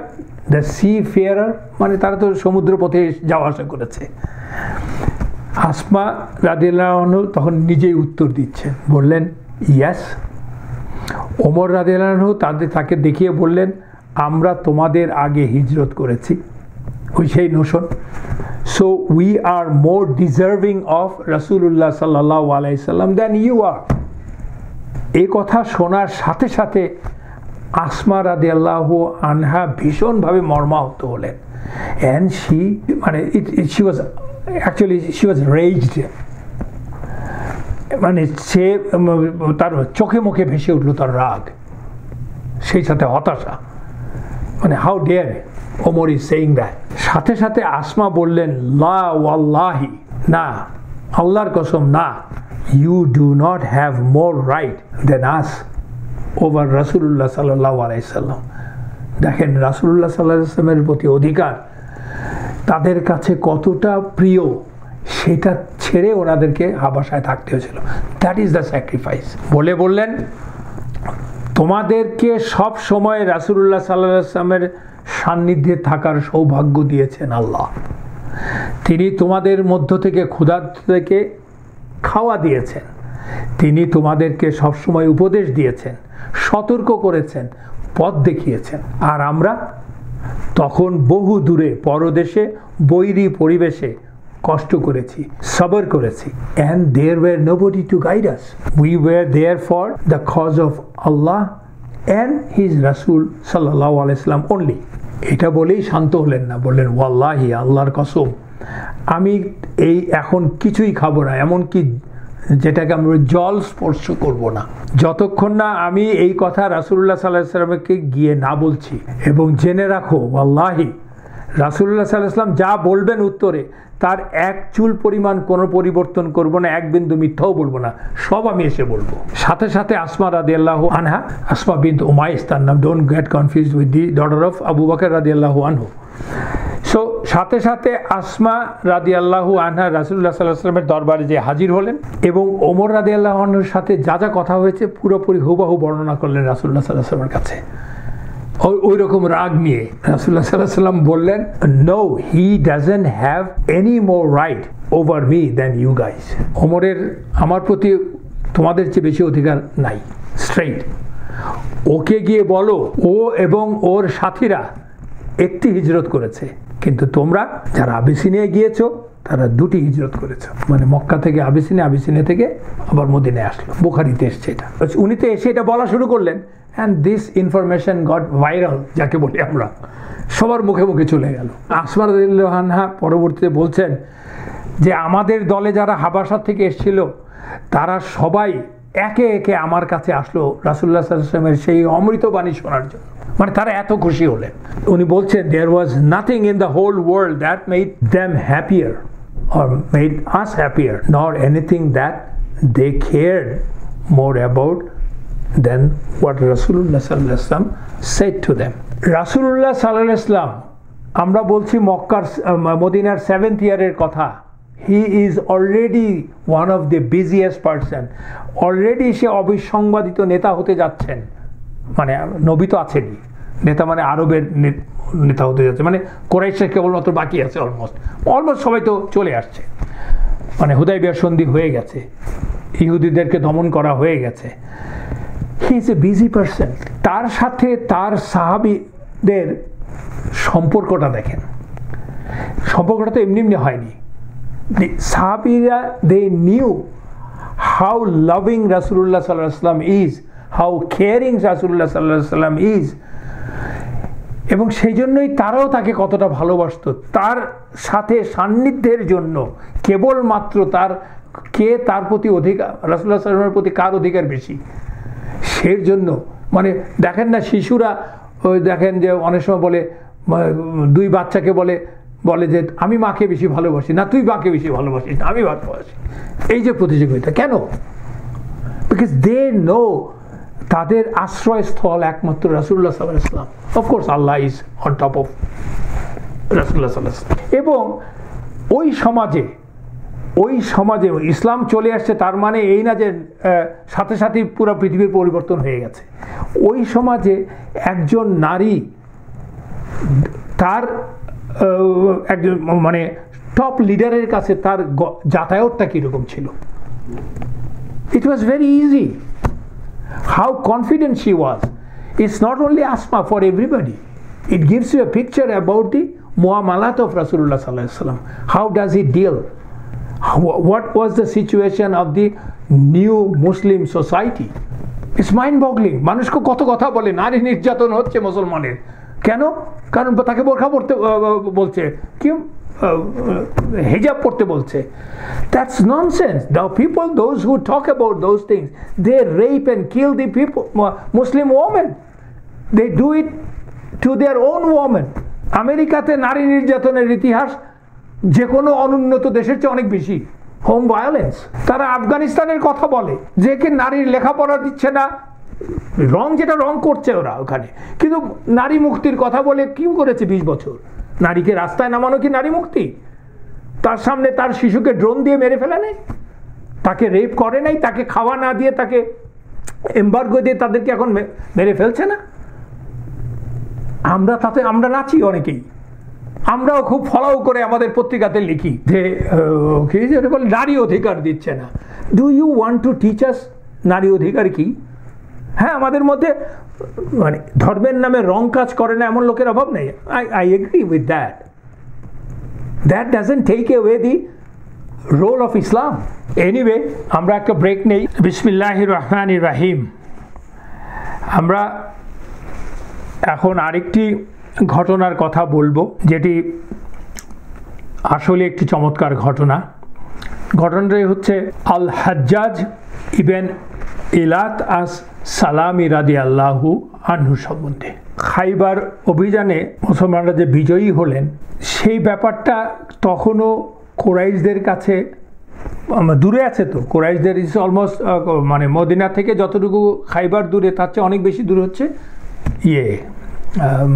দ্য সি ফেয়ারার, মানে তারা তো সমুদ্র পথে যাওয়া আসা করেছে। আসমা রাদিয়াল্লাহু আনহু তখন নিজেই উত্তর দিচ্ছেন, বললেন ইয়াস। ওমর রাদিয়াল্লাহু আনহু তাকে দেখিয়ে বললেন, আমরা তোমাদের আগে হিজরত করেছি। ওই সেই Notion. So we are more deserving of Rasulullah sallallahu alaihi wasallam than you are. এই কথা শোনার সাথে সাথে আসমা রাদিয়াল্লাহু আনহা ভীষণভাবে মর্মাহত হলেন, and she was raged, মানে সে তার চোখে মুখে ভেসে উঠল তার রাগ, সেই সাথে হতাশা, মানে how dare Omar is saying that. সাথে সাথে আসমা বললেন, লা ওয়াল্লাহি, না, আল্লাহর কসম না, you do not have more right than us over রাসূলুল্লাহ সাল্লাল্লাহু আলাইহি সাল্লাম। দেখেন রাসূলুল্লাহ সাল্লাল্লাহু আলাইহি সাল্লামের প্রতি অধিকার তাদের কাছে কতটা প্রিয়, সেটা ছেড়ে ওনাদেরকে হাবাসায় থাকতে হয়েছিল। That is the sacrifice. বললেন, তোমাদেরকে সব সময় রাসূলুল্লাহ সাল্লাল্লাহু আলাইহি সাল্লামের সান্নিধ্যে থাকার সৌভাগ্য দিয়েছেন আল্লাহ। তিনি তোমাদের মধ্য থেকে ক্ষুধার্তদেরকে খাওয়া দিয়েছেন, তিনি তোমাদেরকে সবসময় উপদেশ দিয়েছেন, সতর্ক করেছেন, পথ দেখিয়েছেন। আর আমরা তখন বহু দূরে পরদেশে বৈরী পরিবেশে কষ্ট করেছি, সবর করেছি, and there were nobody to guide us. We were there for the cause of Allah and His Rasul sallallahu alaihi wasallam only. এটা বলেই শান্ত হলেন না, বললেন ওয়াল্লাহি, আল্লাহর কসম, আমি এই এখন কিছুই খাবো না, এমনকি যেটাকে আমরা জল স্পর্শ করব না, যতক্ষণ না আমি এই কথা রাসূলুল্লাহ সাল্লাল্লাহু আলাইহি ওয়াসাল্লামকে গিয়ে না বলছি। এবং জেনে রাখো, ওয়াল্লাহি, রাসূলুল্লাহ সাল্লাল্লাহু আলাইহি ওয়াসাল্লাম যা বলবেন উত্তরে তার এক চুল পরিমাণ কোনো পরিবর্তন করব না, এক বিন্দু মিথ্যাও বলবো না, সব আমি এসে বলবো। সাথে সাথে আসমা রাদিয়াল্লাহু আনহা, আসমা বিনত উমাইস তার নাম, don't get confused with the daughter of Abu Bakr রাদিয়াল্লাহু আনহু। সো সাথে সাথে আসমা রাদিয়াল্লাহু আনহা রাসূলুল্লাহ সাল্লাল্লাহু আলাইহি ওয়াসাল্লামের দরবারে যে হাজির হলেন এবং ওমর রাদিয়াল্লাহু আনহুর সাথে যা যা কথা হয়েছে পুরোপুরি হুবহু বর্ণনা করলেন রাসূলুল্লাহ সাল্লাল্লাহু আলাইহি ওয়াসাল্লামের কাছে। ওই রকম রাগ নিয়ে রাসূলুল্লাহ সাল্লাল্লাহু আলাইহি ওয়াসাল্লাম বললেন, no, he doesn't have any more right over me than you guys. ওমরের আমার প্রতি তোমাদের চেয়ে বেশি অধিকার নাই। স্ট্রেইট ওকে গিয়ে বলো ও এবং ওর সাথীরা একটি হিজরত করেছে, কিন্তু তোমরা যারা আবিসিনিয়া গিয়েছো তারা দুটি হিজরত করেছে। মানে মক্কা থেকে আবিসিনিয়া, আবিসিনিয়া থেকে আবার মদিনায় আসলো। বুখারীতে এসছে এটা। উনি তো এসে এটা বলা শুরু করলেন, and this information goat viral, যাকে বলি আমরা, সবার মুখে মুখে চলে গেল। আসমা রাদিয়াল্লাহু আনহা পরবর্তীতে বলছেন যে আমাদের দলে যারা হাবাসা থেকে এসেছিল তারা সবাই একে একে আমার কাছে আসলো রাসূলুল্লাহ সাল্লাল্লাহু আলাইহি ওয়াসাল্লামের সেই অমৃত বাণী শোনার জন্য। মানে তারা এত খুশি হলেন। উনি বলছেন, there was nothing in the whole world that made them happier or made us happier, nor anything that they cared more about than what Rasulullah sallallahu alaihi wasallam said to them. Rasulullah sallallahu alaihi wasallam, আমরা বলছি মক্কার মদিনার 7th ইয়ারের কথা, he is already one of the busiest person. Already সে অবিসংবাদিত নেতা হতে যাচ্ছেন। মানে নবী তো আছেনই, নেতা মানে আরবের নেতা হতে যাচ্ছে, মানে কুরাইশের কেবলমাত্র বাকি আছে। অলমোস্ট সবাই তো চলে আসছে, মানে হুদাইবিয়ার সন্ধি হয়ে গেছে, ইহুদিদেরকে দমন করা হয়ে গেছে। He is a busy person. তার সাথে তার সাহাবীদের সম্পর্কটা দেখেন, সম্পর্কটা তো এমনি এমনি হয়নি। সাহাবীরা দে নিউ হাউ লাভিং রাসূলুল্লাহ সাল্লাল্লাহু আলাইহি ওয়াসাল্লাম ইজ, হাউ কেয়ারিং রাসূলুল্লাহ সাল্লাল্লাহু আলাইহি ওয়াসাল্লাম ইজ, এবং সেই জন্যই তারাও তাকে কতটা ভালোবাসত। তার সাথে সান্নিধ্যের জন্য কেবলমাত্র তার প্রতি অধিকার, রাসূলুল্লাহ সাল্লাল্লাহু আলাইহি ওয়াসাল্লামের প্রতি কার অধিকার বেশি, সেই জন্য। মানে দেখেন না, শিশুরা ওই দেখেন যে অনেক সময় বলে, দুই বাচ্চাকে বলে যে আমি মাকে বেশি ভালোবাসি, না তুই মাকে বেশি ভালোবাসিস, না আমি ভালোবাসি। এই যে প্রতিযোগিতা, কেন? বিকজ দে নো তাদের আশ্রয়স্থল একমাত্র রাসূলুল্লাহ সাল্লাল্লাহু আলাইহি ওয়াসাল্লাম। Of course Allah is on top of রাসূলুল্লাহ সাল্লাল্লাহু আলাইহি ওয়াসাল্লাম। এবং ওই সমাজে ইসলাম চলে আসছে, তার মানে এই না যে সাথে সাথে পুরো পৃথিবীর পরিবর্তন হয়ে গেছে। ওই সমাজে একজন নারী তার একজন মানে টপ লিডারের কাছে তার যাতায়াতটা কীরকম ছিল? It was very easy. How confident she was. It's not only Asma, for everybody. It gives you a picture about the muamalat of Rasulullah sallallahu alaihi wasallam. How does he deal? What was the situation of the new Muslim society? It's mind-boggling. মানুষকে কত কথা বলে নারী নির্যাতন হচ্ছে মুসলমানের, কেন? কারণ তাকে বোরখা পড়তে বলছে, কি হিজাব পড়তে বলছে। That's nonsense. The people, those who talk about those things, they rape and kill the people, Muslim women. They do it to their own women. আমেরিকাতে নারী নির্যাতনের ইতিহাস যে কোনো অনুন্নত দেশের চেয়ে অনেক বেশি। Home violence. তারা আফগানিস্তানের কথা বলে, যে কে নারীর লেখাপড়া দিচ্ছে না, যেটা রং করছে ওরা ওখানে, কিন্তু নারী মুক্তির কথা বলে কি করেছে 20 বছর? নারীকে রাস্তায় নামানো কি নারী মুক্তি? তার সামনে তার শিশুকে ড্রোন দিয়ে মেরে ফেলে নেই, তাকে রেপ করে নাই, তাকে খাওয়া না দিয়ে, তাকে এম্বার্গো দিয়ে তাদেরকে এখন মেরে ফেলছে না। আমরা নাচি অনেকেই, আমরাও খুব ফলাও করে আমাদের পত্রিকাতে লিখি যে নারী অধিকার দিচ্ছে না। Do you want to teach us নারী অধিকার কি? হ্যাঁ, আমাদের মধ্যে মানে ধর্মের নামে রং কাজ করে না এমন লোকের অভাব নেই। I agree with that. That doesn't take away the role of Islam. Anyway, আমরা একটা ব্রেক নেই। বিসমিল্লাহির রহমানির রহিম। আমরা এখন আরেকটি ঘটনার কথা বলবো, যেটি আসলে একটি চমৎকার ঘটনা। ঘটনাটি হচ্ছে আল হাজ্জাজ ইবেন ইলাত আস সালামি রাদিয়াল্লাহু আনহু সম্বন্ধে। খাইবার অভিযানে মুসলমানরা যে বিজয়ী হলেন, সেই ব্যাপারটা তখনও কুরাইশদের কাছে দূরে আছে। তো কুরাইশদের ইজ অলমোস্ট মানে মদিনা থেকে যতটুকু খাইবার দূরে, তার চেয়ে অনেক বেশি দূর হচ্ছে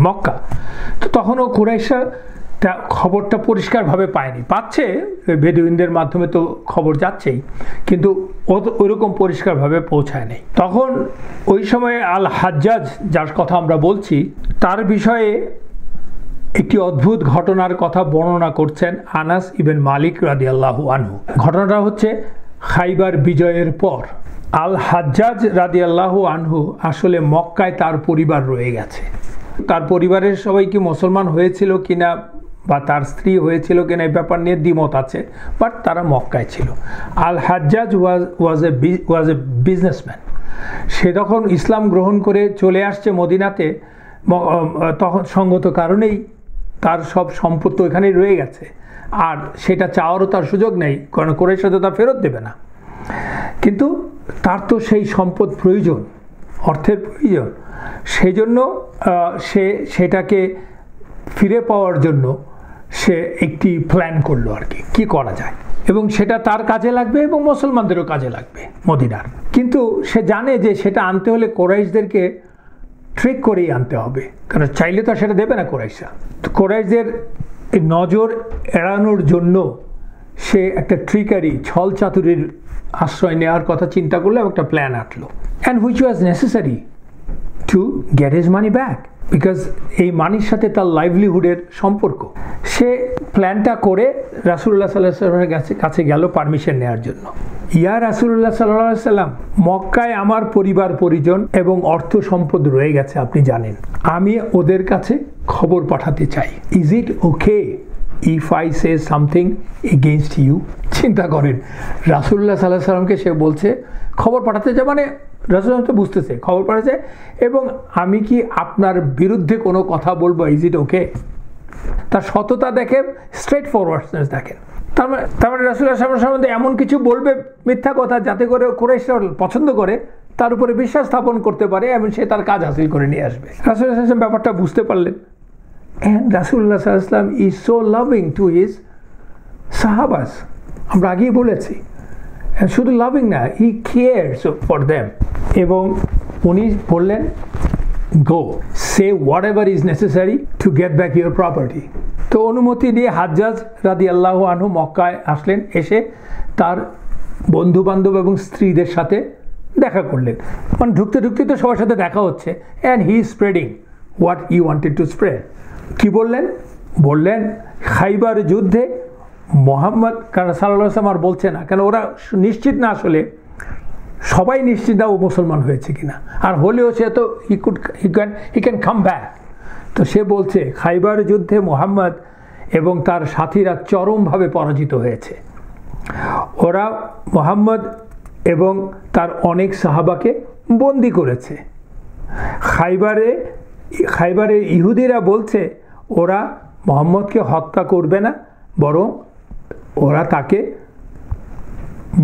মক্কা। তো তখনও কুরাইশরা তা খবরটা পরিষ্কারভাবে পায়নি, পাচ্ছে বেদুইনদের মাধ্যমে তো খবর যাচ্ছেই, কিন্তু ওইরকম পরিষ্কারভাবে পৌঁছায়নি। তখন ওই সময়ে আল হাজ্জাজ যার কথা আমরা বলছি তার বিষয়ে একটি অদ্ভুত ঘটনার কথা বর্ণনা করছেন আনাস ইবনে মালিক রাদিয়াল্লাহু আনহু। ঘটনাটা হচ্ছে খাইবার বিজয়ের পর আল হাজ্জাজ রাদিয়াল্লাহু আনহু আসলে মক্কায় তার পরিবার রয়ে গেছে। তার পরিবারের সবাই কি মুসলমান হয়েছিল কিনা বা তার স্ত্রী হয়েছিল কিনা এই ব্যাপার নিয়ে দ্বিমত আছে, বাট তারা মক্কায় ছিল। আল হাজ্জাজ ওয়াজ এ বিজনেসম্যান। সে তখন ইসলাম গ্রহণ করে চলে আসছে মদিনাতে, তখন সঙ্গত কারণেই তার সব সম্পদ তো এখানেই রয়ে গেছে, আর সেটা চাওয়ারও তার সুযোগ নেই, কারণ কুরাইশরা তো তা ফেরত দেবে না। কিন্তু তার তো সেই সম্পদ প্রয়োজন, অর্থের প্রয়োজন, সেই জন্য সে সেটাকে ফিরে পাওয়ার জন্য সে একটি প্ল্যান করলো আর কি করা যায়, এবং সেটা তার কাজে লাগবে এবং মুসলমানদেরও কাজে লাগবে মদিনার। কিন্তু সে জানে যে সেটা আনতে হলে কুরাইশদেরকে ট্রিক করেই আনতে হবে, কারণ চাইলে তো সেটা দেবে না কুরাইশরা। তো কুরাইশদের নজর এড়ানোর জন্য সে একটা ট্রিকারি, ছল চাতুরির আশ্রয় নেওয়ার কথা চিন্তা করলো এবং একটা প্ল্যান আঁটলো, and which was necessary to get his money back, because এই মানির সাথে তার লাইভলিহুডের সম্পর্ক। সে প্ল্যানটা করে রাসূলুল্লাহ সাল্লাল্লাহু আলাইহি ওয়াসাল্লামের কাছে গেল পারমিশন নেওয়ার জন্য। ইয়া রাসূলুল্লাহ সাল্লাল্লাহু আলাইহি ওয়াসাল্লাম, মক্কায় আমার পরিবার পরিজন এবং অর্থ সম্পদ রয়ে গেছে, আপনি জানেন, আমি ওদের কাছে খবর পাঠাতে চাই। Is it okay if I say something against you? চিন্তা করেন, রাসূলুল্লাহ সাল্লাল্লাহু আলাইহি ওয়াসাল্লামকে সে বলছে খবর পাঠাতে চাই, মানে রাসূলুল্লাহ তো বুঝতেছে খবর পাঠাচ্ছে, এবং আমি কি আপনার বিরুদ্ধে কোনো কথা বলবো, ইজ ইট ওকে? তার সততা দেখেন, স্ট্রেট ফরওয়ার্ডনেস দেখেন। তার মানে রাসূলুল্লাহ সম্বন্ধে এমন কিছু বলবে মিথ্যা কথা যাতে করে কুরাইশরা পছন্দ করে, তার উপরে বিশ্বাস স্থাপন করতে পারে এবং সে তার কাজ হাসিল করে নিয়ে আসবে। রাসূলুল্লাহ সাল্লাল্লাহু আলাইহি ওয়াসাল্লাম ব্যাপারটা বুঝতে পারলেন, অ্যান্ড রাসূলুল্লাহ সাল্লাল্লাহু আলাইহি ওয়াসাল্লাম is so loving to his সাহাবাস। আমরা আগেই বলেছি, শুধু লাভিং না, হি কেয়ারস ফর দেম। এবং উনি বললেন, go say whatever is necessary to get back your property. তো অনুমতি দিয়ে হাজ্জাজ রাদিয়াল্লাহু আনহু মক্কায় আসলেন, এসে তার বন্ধু বান্ধব এবং স্ত্রীদের সাথে দেখা করলেন। মানে ঢুকতে ঢুকতে তো সবার সাথে দেখা হচ্ছে, and he is spreading what he wanted to spread. কী বললেন? বললেন খাইবার যুদ্ধে মোহাম্মদ, কারণ সাল্লাল্লাহু আলাইহি ওয়াসাল্লাম আর বলছে না, কেন ওরা নিশ্চিত না, আসলে সবাই নিশ্চিত না ও মুসলমান হয়েছে কিনা, আর হলেও সে তো হি ক্যান কাম ব্যাক। তো সে বলছে খাইবার যুদ্ধে মোহাম্মদ এবং তার সাথীরা চরমভাবে পরাজিত হয়েছে। ওরা মোহাম্মদ এবং তার অনেক সাহাবাকে বন্দি করেছে। খাইবারের ইহুদিরা বলছে ওরা মোহাম্মদকে হত্যা করবে না, বরং ওরা তাকে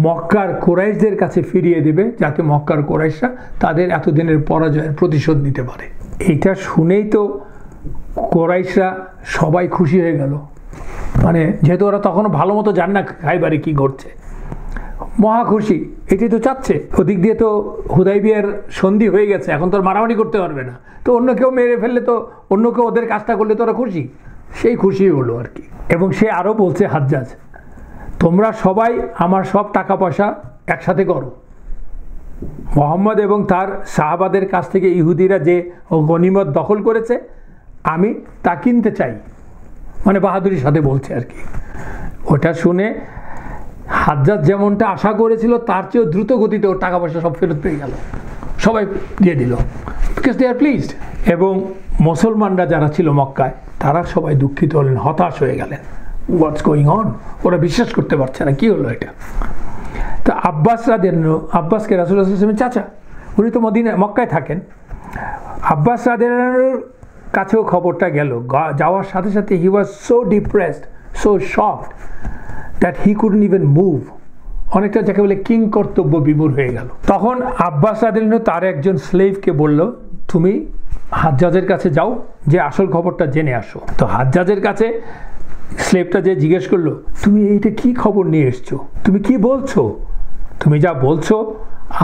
মক্কার কুরাইশদের কাছে ফিরিয়ে দেবে, যাতে মক্কার কুরাইশরা তাদের এতদিনের পরাজয়ের প্রতিশোধ নিতে পারে। এইটা শুনেই তো কুরাইশরা সবাই খুশি হয়ে গেল, মানে যেহেতু ওরা তখনও ভালো মতো জান না খাইবারে কী ঘটছে, মহা খুশি, এটাই তো চাচ্ছে। ওদিক দিয়ে তো হুদাইবিয়ার সন্ধি হয়ে গেছে, এখন তো আর মারামারি করতে পারবে না, তো অন্য কেউ মেরে ফেললে তো, অন্য কেউ ওদের কাজটা করলে তো ওরা খুশি, সেই খুশি হলো আর কি। এবং সে আরও বলছে হাজ্জাজ, তোমরা সবাই আমার সব টাকা পয়সা একসাথে করো, মোহাম্মদ এবং তার সাহাবাদের কাছ থেকে ইহুদিরা যে গনিমত দখল করেছে আমি তা কিনতে চাই, মানে বাহাদুরির সাথে বলছে আর কি। ওটা শুনে হাজ্জাজ যেমনটা আশা করেছিল তার চেয়েও দ্রুত গতিতে ওর টাকা পয়সা সব ফেরত পেয়ে গেল, সবাই দিয়ে দিল, বিকজ দে আর প্লিজড। এবং মুসলমানরা যারা ছিল মক্কায় তারা সবাই দুঃখিত হলেন, হতাশ হয়ে গেলেন, হোয়াটস গোয়িং অন, ওরা বিশ্বাস করতে পারছে না কি হলো এটা। তো আব্বাসকে রাসূলুল্লাহ সাল্লাল্লাহু আলাইহি ওয়াসাল্লামের চাচা, উনি তো মক্কায় থাকেন, আব্বাস রাদিয়াল্লাহু কাছেও খবরটা গেল। যাওয়ার সাথে সাথে he was so depressed, so shocked that he couldn't even move, অনেকটা যাকে বলে কিং কর্তব্য বিমূঢ় হয়ে গেল। তখন আব্বাস রাদিয়াল্লাহু তার একজন স্লেভকে বলল, তুমি হাজ্জাজের কাছে যাও, যে আসল খবরটা জেনে আসো। তো হাজ্জাজের কাছে স্লেভটা যে জিজ্ঞেস করলো, তুমি এইটা কি খবর নিয়ে এসছো, তুমি কি বলছো, তুমি যা বলছো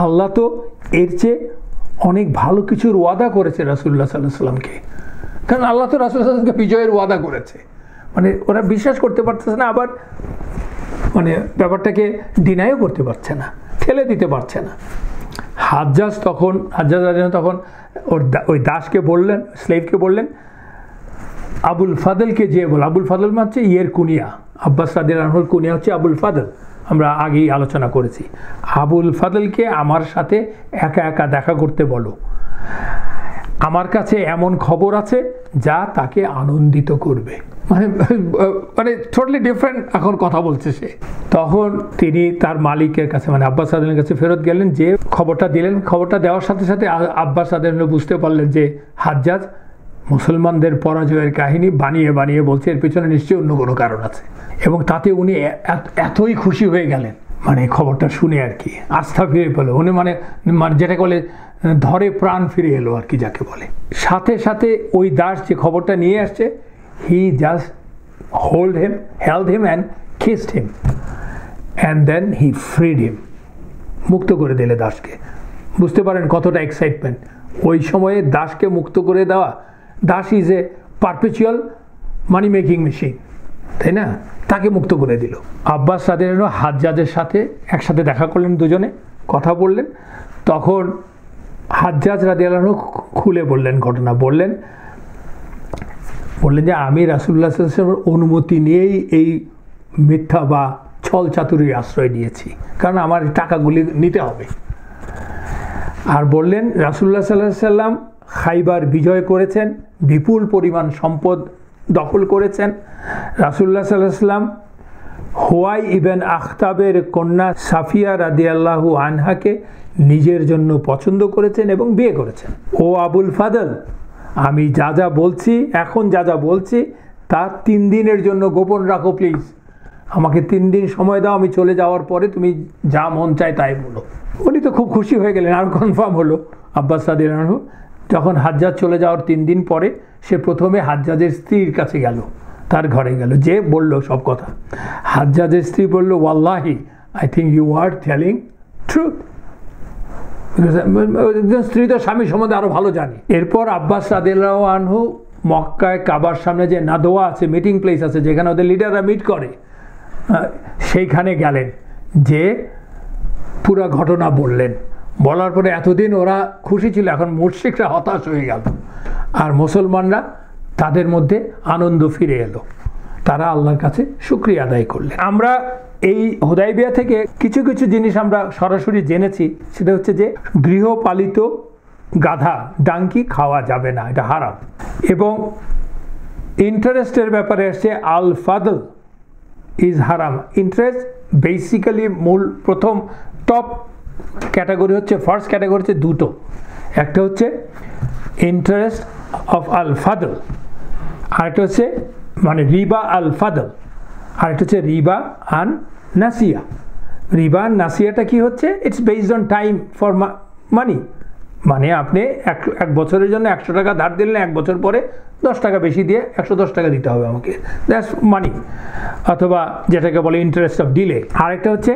আল্লাহ তো এর চেয়ে অনেক ভালো কিছুর ওয়াদা করেছে রাসূলুল্লাহ সাল্লাল্লাহু আলাইহি ওয়াসাল্লামকে, কারণ আল্লাহ তো রাসূলুল্লাহ সাল্লাল্লাহু আলাইহি ওয়াসাল্লামকে বিজয়ের ওয়াদা করেছে, মানে ওরা বিশ্বাস করতে পারতেছে না, আবার মানে ব্যাপারটাকে ডিনাইও করতে পারছে না, ঠেলে দিতে পারছে না। হাজ্জাজ রাদিয়াল্লাহু তখন ওই দাসকে বললেন, স্লেভকে বললেন, আবুল ফাদলকে যেয়ে বল। আবুল ফাদল হচ্ছে ইয়ের কুনিয়া, আব্বাস রাদিয়াল্লাহু আনহুর কুনিয়া হচ্ছে আবুল ফাদল, আমরা আগেই আলোচনা করেছি। আবুল ফাদলকে আমার সাথে একা একা দেখা করতে বলো, আমার কাছে এমন খবর আছে যা তাকে আনন্দিত করবে। মানে টোটালি ডিফারেন্ট এখন কথা বলছে সে। তখন তিনি তার মালিকের কাছে মানে আব্বাস রাদিয়াল্লাহু কাছে ফেরত গেলেন, যে খবরটা দিলেন। খবরটা দেওয়ার সাথে সাথে আব্বাস রাদিয়াল্লাহু বুঝতে পারলেন যে হাজ্জাজ মুসলমানদের পরাজয়ের কাহিনী বানিয়ে বানিয়ে বলছে, এর পিছনে নিশ্চয়ই অন্য কোনো কারণ আছে। এবং তাতে উনি এতই খুশি হয়ে গেলেন, মানে খবরটা শুনে আর কি আস্থা ফিরে পেল উনি, মানে যেটাকে বলে ধরে প্রাণ ফিরে এলো আর কি যাকে বলে। সাথে সাথে ওই দাস যে খবরটা নিয়ে আসছে, he just held him and kissed him and then he freed him, মুক্ত করে দিলে দাসকে। বুঝতে পারেন কতটা এক্সাইটমেন্ট ওই সময়ে দাসকে মুক্ত করে দেওয়া। Das is a perpetual money making machine, তাই না? তাকে মুক্ত করে দিল। আব্বাস রাদিয়াল্লাহু হাজ্জাজের সাথে একসাথে দেখা করলেন, দুজনে কথা বললেন। তখন হাজ্জাজ রাদিয়াল্লাহু খুলে বললেন ঘটনা, বললেন যে আমি রাসূলুল্লাহ সাল্লাল্লাহু আলাইহি ওয়াসাল্লামের অনুমতি নিয়েই এই মিথ্যা বা ছল চাতুরির আশ্রয় নিয়েছি, কারণ আমার টাকাগুলি নিতে হবে। আর বললেন রাসূলুল্লাহ সাল্লাল্লাহু আলাইহি ওয়াসাল্লাম খাইবার বিজয় করেছেন, বিপুল পরিমাণ সম্পদ দখল করেছেন। রাসূলুল্লাহ সাল্লাল্লাহু আলাইহি ওয়াসাল্লাম হুয়াই ইবনে আখতাবের কন্যা সাফিয়া রাদিয়াল্লাহু আনহাকে নিজের জন্য পছন্দ করেছেন এবং বিয়ে করেছেন। ও আবুল ফাদল, আমি যা বলছি এখন যা বলছি তা 3 দিনের জন্য গোপন রাখো প্লিজ। আমাকে 3 দিন সময় দাও, আমি চলে যাওয়ার পরে তুমি যা মন চায় তাই বলো। উনি তো খুব খুশি হয়ে গেলেন। আর কনফার্ম হলো আব্বাস রাদিয়াল্লাহু আনহু যখন হাজ্জাজ চলে যাওয়ার 3 দিন পরে সে প্রথমে হাজ্জাজের স্ত্রীর কাছে গেল, তার ঘরে গেল, যে বলল সব কথা। হাজ্জাজের স্ত্রী বলল, ওয়াল্লাহি I think you are telling truth. স্ত্রী তো স্বামী সম্বন্ধে আরো ভালো জানি। এরপর আব্বাস রাদিয়াল্লাহু আনহু মক্কায় কাবার সামনে যে নাদোয়া আছে, মিটিং প্লেস আছে যেখানে ওদের লিডাররা মিট করে, সেইখানে গেলেন, যে পুরো ঘটনা বললেন। বলার পরে এতদিন ওরা খুশি ছিল, এখন মুশরিকরা হতাশ হয়ে গেল, আর মুসলমানরা তাদের মধ্যে আনন্দ ফিরে এলো। তারা আল্লাহর কাছে শুকরিয়া আদায় করলেন। আমরা এই হুদাইবিয়া থেকে কিছু কিছু জিনিস আমরা সরাসরি জেনেছি। সেটা হচ্ছে যে গৃহপালিত গাধা ডাঙ্কি খাওয়া যাবে না, এটা হারাম। এবং ইন্টারেস্টের ব্যাপারে আসছে আল ফাদল ইজ হারাম। ইন্টারেস্ট বেসিক্যালি মূল প্রথম টপ ক্যাটাগরি হচ্ছে, ফার্স্ট ক্যাটাগরি হচ্ছে দুটো। একটা হচ্ছে ইন্টারেস্ট অফ আল ফাদল, আরেকটা হচ্ছে মানে রিবা আল ফাদল, আরেকটা হচ্ছে রিবা আন নাসিয়া। রিবা আন নাসিয়াটা কি হচ্ছে? It's based on time for money. মানে আপনি এক বছরের জন্য 100 টাকা ধার দিলেন, 1 বছর পরে 10 টাকা বেশি দিয়ে 110 টাকা দিতে হবে আমাকে, দ্যাটস মানি। অথবা যেটাকে বলে ইন্টারেস্ট অফ ডিলে। আরেকটা হচ্ছে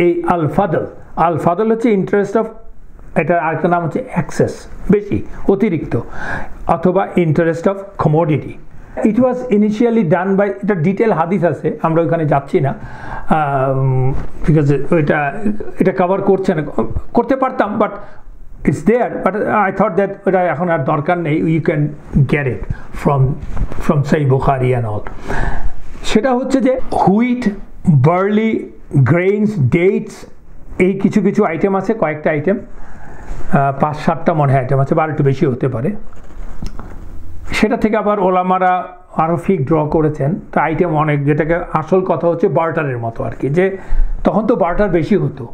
এই আল ফাদল। আল ফাদল হচ্ছে ইন্টারেস্ট অফ, এটার আরেকটা নাম হচ্ছে এক্সেস, বেশি, অতিরিক্ত, অথবা interest of commodity. It was initially done by, এটা ডিটেল হাদিস আছে, আমরা ওইখানে যাচ্ছি না, ঠিক আছে, এটা কভার করছে না, করতে পারতাম, but it's there, but I thought that এটা এখন আর দরকার নেই, you can get it from say Bukhari and all. সেটা হচ্ছে যে হুইট, বার্লি, গ্রেইনস, ডেটস, এই কিছু কিছু আইটেম আছে, কয়েকটা আইটেম, 5-7টা মনে হয় আইটেম আছে, বা একটু বেশি হতে পারে। সেটা থেকে আবার ওলামারা আরও ফিক ড্র করেছেন, তো আইটেম অনেক, যেটাকে আসল কথা হচ্ছে বার্টারের মতো আর কি, যে তখন তো বার্টার বেশি হতো।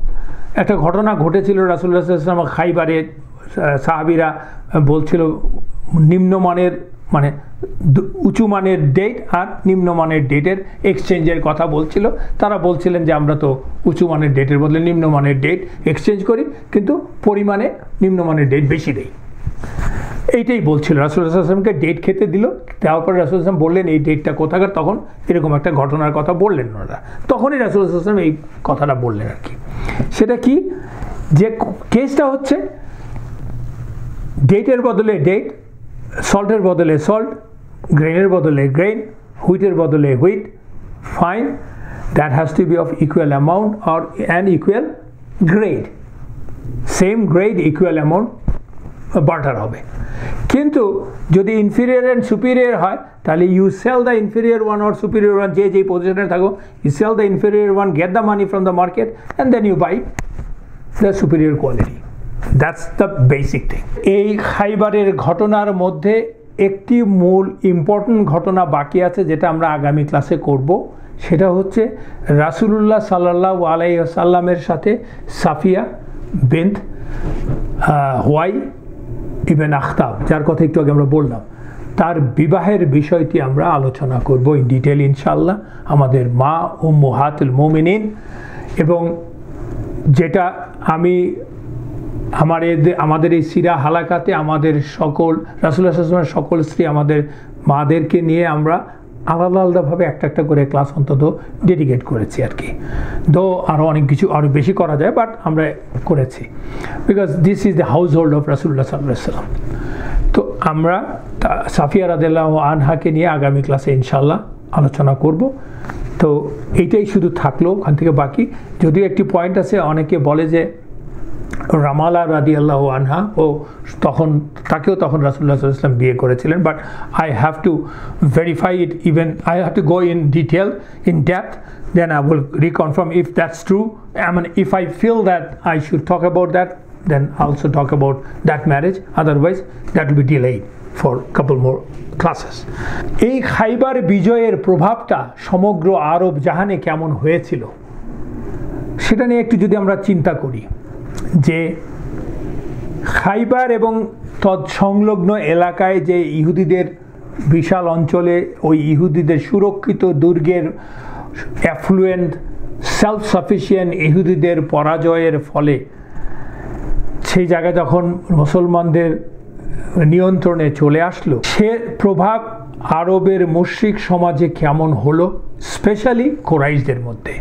একটা ঘটনা ঘটেছিল রাসূলুল্লাহ সাল্লাল্লাহু আলাইহি ওয়াসাল্লাম খাইবারে, সাহাবীরা বলছিল নিম্নমানের মানে উঁচু মানের ডেট আর নিম্নমানের ডেটের এক্সচেঞ্জের কথা বলছিল। তারা বলছিলেন যে আমরা তো উঁচু মানের ডেটের বদলে নিম্নমানের ডেট এক্সচেঞ্জ করি, কিন্তু পরিমাণে নিম্নমানের ডেট বেশি দেই, এইটাই বলছিল। রাসূলুল্লাহ সাল্লাল্লাহু আলাইহি ওয়াসাল্লামকে ডেট খেতে দিল, দেওয়ার পরে রাসূলুল্লাহ সাল্লাল্লাহু আলাইহি ওয়াসাল্লাম বললেন এই ডেটটা কোথাকার, তখন এরকম একটা ঘটনার কথা বললেন ওনারা, তখনই রাসূলুল্লাহ সাল্লাল্লাহু আলাইহি ওয়াসাল্লাম এই কথাটা বললেন আর কি। সেটা কি, যে কেসটা হচ্ছে ডেটের বদলে ডেট, সল্টের বদলে সল্ট, গ্রেনের বদলে গ্রেন, হুইটের বদলে wheat, fine, that has to be of equal amount or and equal grade, same grade equal amount barter হবে। কিন্তু যদি ইনফিরিয়ার অ্যান্ড সুপিরিয়ার হয় তাহলে you sell the inferior one or superior one, যে যেই পজিশনে থাকো, you sell the inferior one, get the money from the market and then you buy the superior quality. That's the basic thing. এই খাইবারের ঘটনার মধ্যে একটি মূল ইম্পর্টেন্ট ঘটনা বাকি আছে যেটা আমরা আগামী ক্লাসে করব, সেটা হচ্ছে রাসূলুল্লাহ সাল্লাল্লাহু আলাইহি ওয়াসাল্লামের সাথে সাফিয়া বিনত হুয়াই ইবনে আখতাব, যার কথা একটু আগে আমরা বললাম, তার বিবাহের বিষয়টি আমরা আলোচনা করব ইন ডিটেল ইনশাআল্লাহ, আমাদের মা উম্মাহাতুল মুমিনিন। এবং যেটা আমি আমাদের এই সিরা হালাকাতে আমাদের সকল রাসূলুল্লাহ সাল্লাল্লাহু আলাইহি ওয়াসাল্লামের সকল স্ত্রী, আমাদের মাদেরকে নিয়ে আমরা আলাদা আলাদাভাবে একটা একটা করে ক্লাস অন্তত ডেডিকেট করেছি আর কি। দো আরও অনেক কিছু আরও বেশি করা যায়, বাট আমরা করেছি because this is the household of রাসূলুল্লাহ সাল্লাল্লাহু আলাইহি ওয়াসাল্লাম। তো আমরা সাফিয়া রাদিয়াল্লাহু আনহাকে নিয়ে আগামী ক্লাসে ইনশাআল্লাহ আলোচনা করব। তো এইটাই শুধু থাকলো ওখান থেকে। বাকি যদিও একটি পয়েন্ট আছে, অনেকে বলে যে রামালা রাদিয়াল্লাহু আনহা ও তাকেও তখন রাসূলুল্লাহ সাল্লাল্লাহু আলাইহি ওয়াসাল্লাম বিয়ে করেছিলেন, but I have to verify it, even I have to go in detail in depth, then I will reconfirm if that's true. If I feel that I should talk about that, then also talk about that marriage, otherwise that will be delayed for couple more classes. এই খাইবার বিজয়ের প্রভাবটা সমগ্র আরব জাহানে কেমন হয়েছিল সেটা নিয়ে একটু যদি আমরা চিন্তা করি, যে খাইবার এবং তৎসংলগ্ন এলাকায় যে ইহুদিদের বিশাল অঞ্চলে ওই ইহুদিদের সুরক্ষিত দুর্গের অ্যাফ্লুয়েন্ট সেলফ সাফিসিয়েন্ট ইহুদিদের পরাজয়ের ফলে সেই জায়গায় যখন মুসলমানদের নিয়ন্ত্রণে চলে আসলো, সে প্রভাব আরবের মুশরিক সমাজে কেমন হলো, স্পেশালি কুরাইশদের মধ্যে।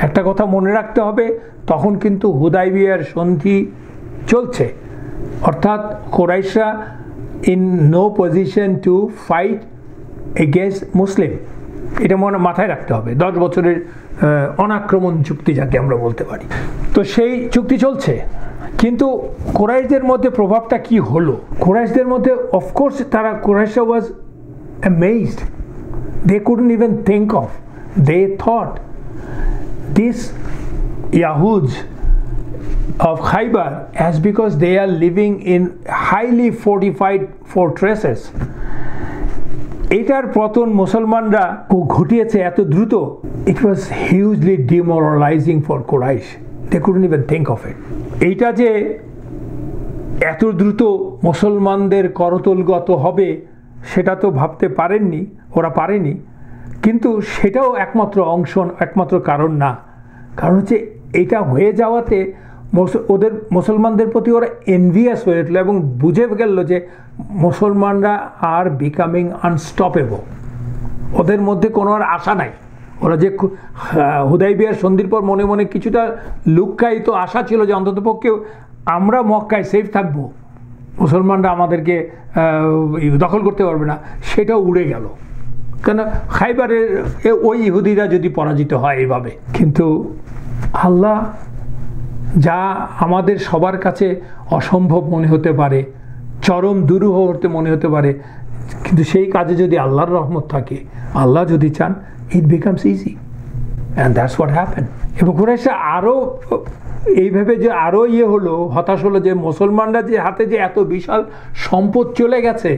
একটা কথা মনে রাখতে হবে, তখন কিন্তু হুদাইবিয়ার সন্ধি চলছে, অর্থাৎ কুরাইশরা in no position to fight against Muslim, এটা মাথায় রাখতে হবে। 10 বছরের অনাক্রমণ চুক্তি যাকে আমরা বলতে পারি, তো সেই চুক্তি চলছে। কিন্তু কুরাইশদের মধ্যে প্রভাবটা কি হলো? কুরাইশদের মধ্যে অফকোর্স কুরাইশরা was amazed, they couldn't even think of, they thought this ইয়াহুজ of Khaybar, as because they are living in highly fortified fortresses, এটার পতন মুসলমানরা ঘটিয়েছে এত দ্রুত, it was hugely demoralizing for Quraysh. They couldn't even think of it. এইটা যে এত দ্রুত মুসলমানদের করতলগত হবে সেটা তো ভাবতে পারেননি, ওরা পারেনি। কিন্তু সেটাও একমাত্র কারণ না। কারণ হচ্ছে এটা হয়ে যাওয়াতে ওদের মুসলমানদের প্রতি ওরা এনভিয়াস হয়ে উঠলো এবং বুঝে গেল যে মুসলমানরা আর বিকামিং আনস্টপেবল, ওদের মধ্যে কোনো আর আশা নাই। ওরা যে হুদাইবিয়ার সন্ধির পর মনে মনে কিছুটা লুক্কায়িত আশা ছিল যে অন্ততপক্ষে আমরা মক্কায় সেফ থাকবো, মুসলমানরা আমাদেরকে দখল করতে পারবে না, সেটাও উড়ে গেল। কেন খাইবারের ওই ইহুদিরা যদি পরাজিত হয় এইভাবে। কিন্তু আল্লাহ যা আমাদের সবার কাছে অসম্ভব মনে হতে পারে, চরম দুরূহ মনে হতে পারে, কিন্তু সেই কাজে যদি আল্লাহর রহমত থাকে, আল্লাহ যদি চান, it becomes easy, and that's what happen. এবং কুরাইশরা আরও এইভাবে যে আরও হলো, হতাশ হলো যে মুসলমানরা যে হাতে যে এত বিশাল সম্পদ চলে গেছে,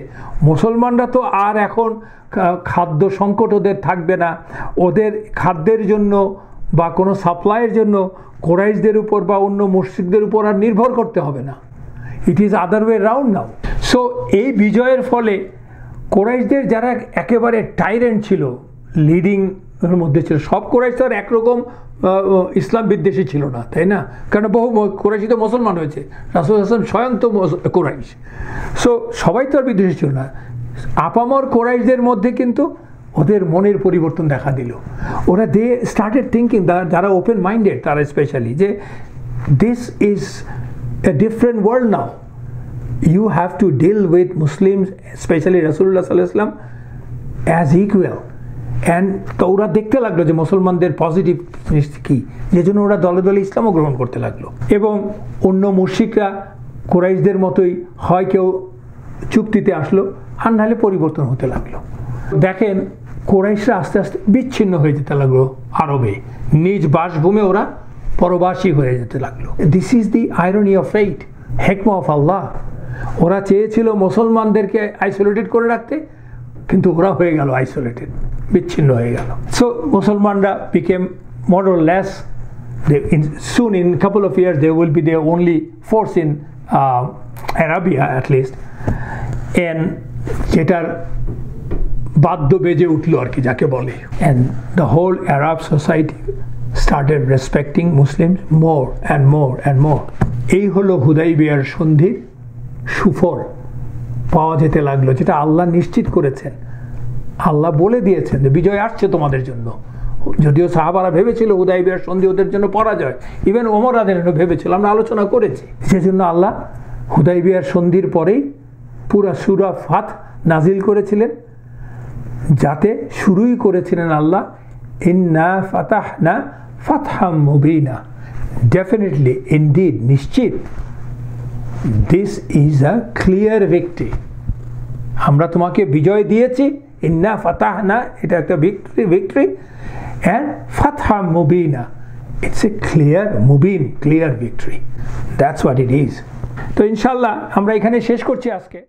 মুসলমানরা তো আর এখন খাদ্য সংকট ওদের থাকবে না, ওদের খাদ্যের জন্য বা কোনো সাপ্লাইয়ের জন্য কুরাইশদের উপর বা অন্য মুশরিকদের উপর আর নির্ভর করতে হবে না। It is other way round now. So এই বিজয়ের ফলে কুরাইশদের যারা একেবারে টাইরেন্ট ছিল, লিডিং এর মধ্যে ছিল, সব কুরাইশ তো আর একরকম ইসলাম বিদ্বেষী ছিল না, তাই না? কারণ বহু কুরাইশি তো মুসলমান হয়েছে, রাসূল হাসান স্বয়ং তো কুরাইশ, সো সবাই তো আর বিদ্বেষী ছিল না। আপামর কুরাইশদের মধ্যে কিন্তু ওদের মনের পরিবর্তন দেখা দিল। ওরা দে স্টার্টেড থিঙ্কিং, যারা ওপেন মাইন্ডেড তারা স্পেশালি, যে this is a different world now, you have to deal with Muslims, specially রাসূলুল্লাহ সাল্লাল্লাহু আলাইহি ওয়াসাল্লাম, অ্যাজ ইকুয়াল, অ্যান্ড তো ওরা দেখতে লাগলো যে মুসলমানদের পজিটিভ জিনিস কী, যে জন্য ওরা দলে দলে ইসলামও গ্রহণ করতে লাগলো। এবং অন্য মুশরিকরা কুরাইশদের মতোই হয় কেউ চুক্তিতে আসলো, আর নাহলে পরিবর্তন হতে লাগলো। দেখেন কুরাইশরা আস্তে আস্তে বিচ্ছিন্ন হয়ে যেতে লাগলো আরবে, নিজ বাসভূমে ওরা পরবাসী হয়ে যেতে লাগলো। This is the irony of fate, হেকমা অফ আল্লাহ। ওরা চেয়েছিল মুসলমানদেরকে আইসোলেটেড করে রাখতে, কিন্তু ওরা হয়ে গেল আইসোলেটেড, বিচ্ছিন্ন হয়ে গেল। সো মুসলমানরা became more or less, soon in a couple of years they will be the only force in Arabia at least, and যেটার বাদ্য বেজে উঠলো আর কি যাকে বলে। and the whole Arab society started respecting Muslims more and more and more. এই হলো হুদাইবিয়ার সন্ধির সুফল পাওয়া যেতে লাগলো, যেটা আল্লাহ নিশ্চিত করেছেন। আল্লাহ বলে দিয়েছেন যে বিজয় আসছে তোমাদের জন্য। যদিও সাহাবারা ভেবেছিল হুদাইবিয়ার সন্ধি ওদের জন্য পরাজয়, ইভেন ওমর রাদিয়াল্লাহু আনহু ভেবেছিল, আমরা আলোচনা করেছি। সেজন্য আল্লাহ হুদাইবিয়ার সন্ধির পরেই পুরা সূরা ফাত নাজিল করেছিলেন, যাতে শুরুই করেছিলেন আল্লাহ ইন্না ফাতাহনা ফাতহাম মুবিনা, ডেফিনেটলি ইনডিড, নিশ্চিত, this is a clear victory, আমরা তোমাকে বিজয় দিয়েছি। ইন্না ফাতাহনা, এটা একটা victory, and Fatha Mubina, it's a clear Mubin, clear victory. That's what it is. তো ইনশাআল্লাহ আমরা এখানে শেষ করছি আজকে।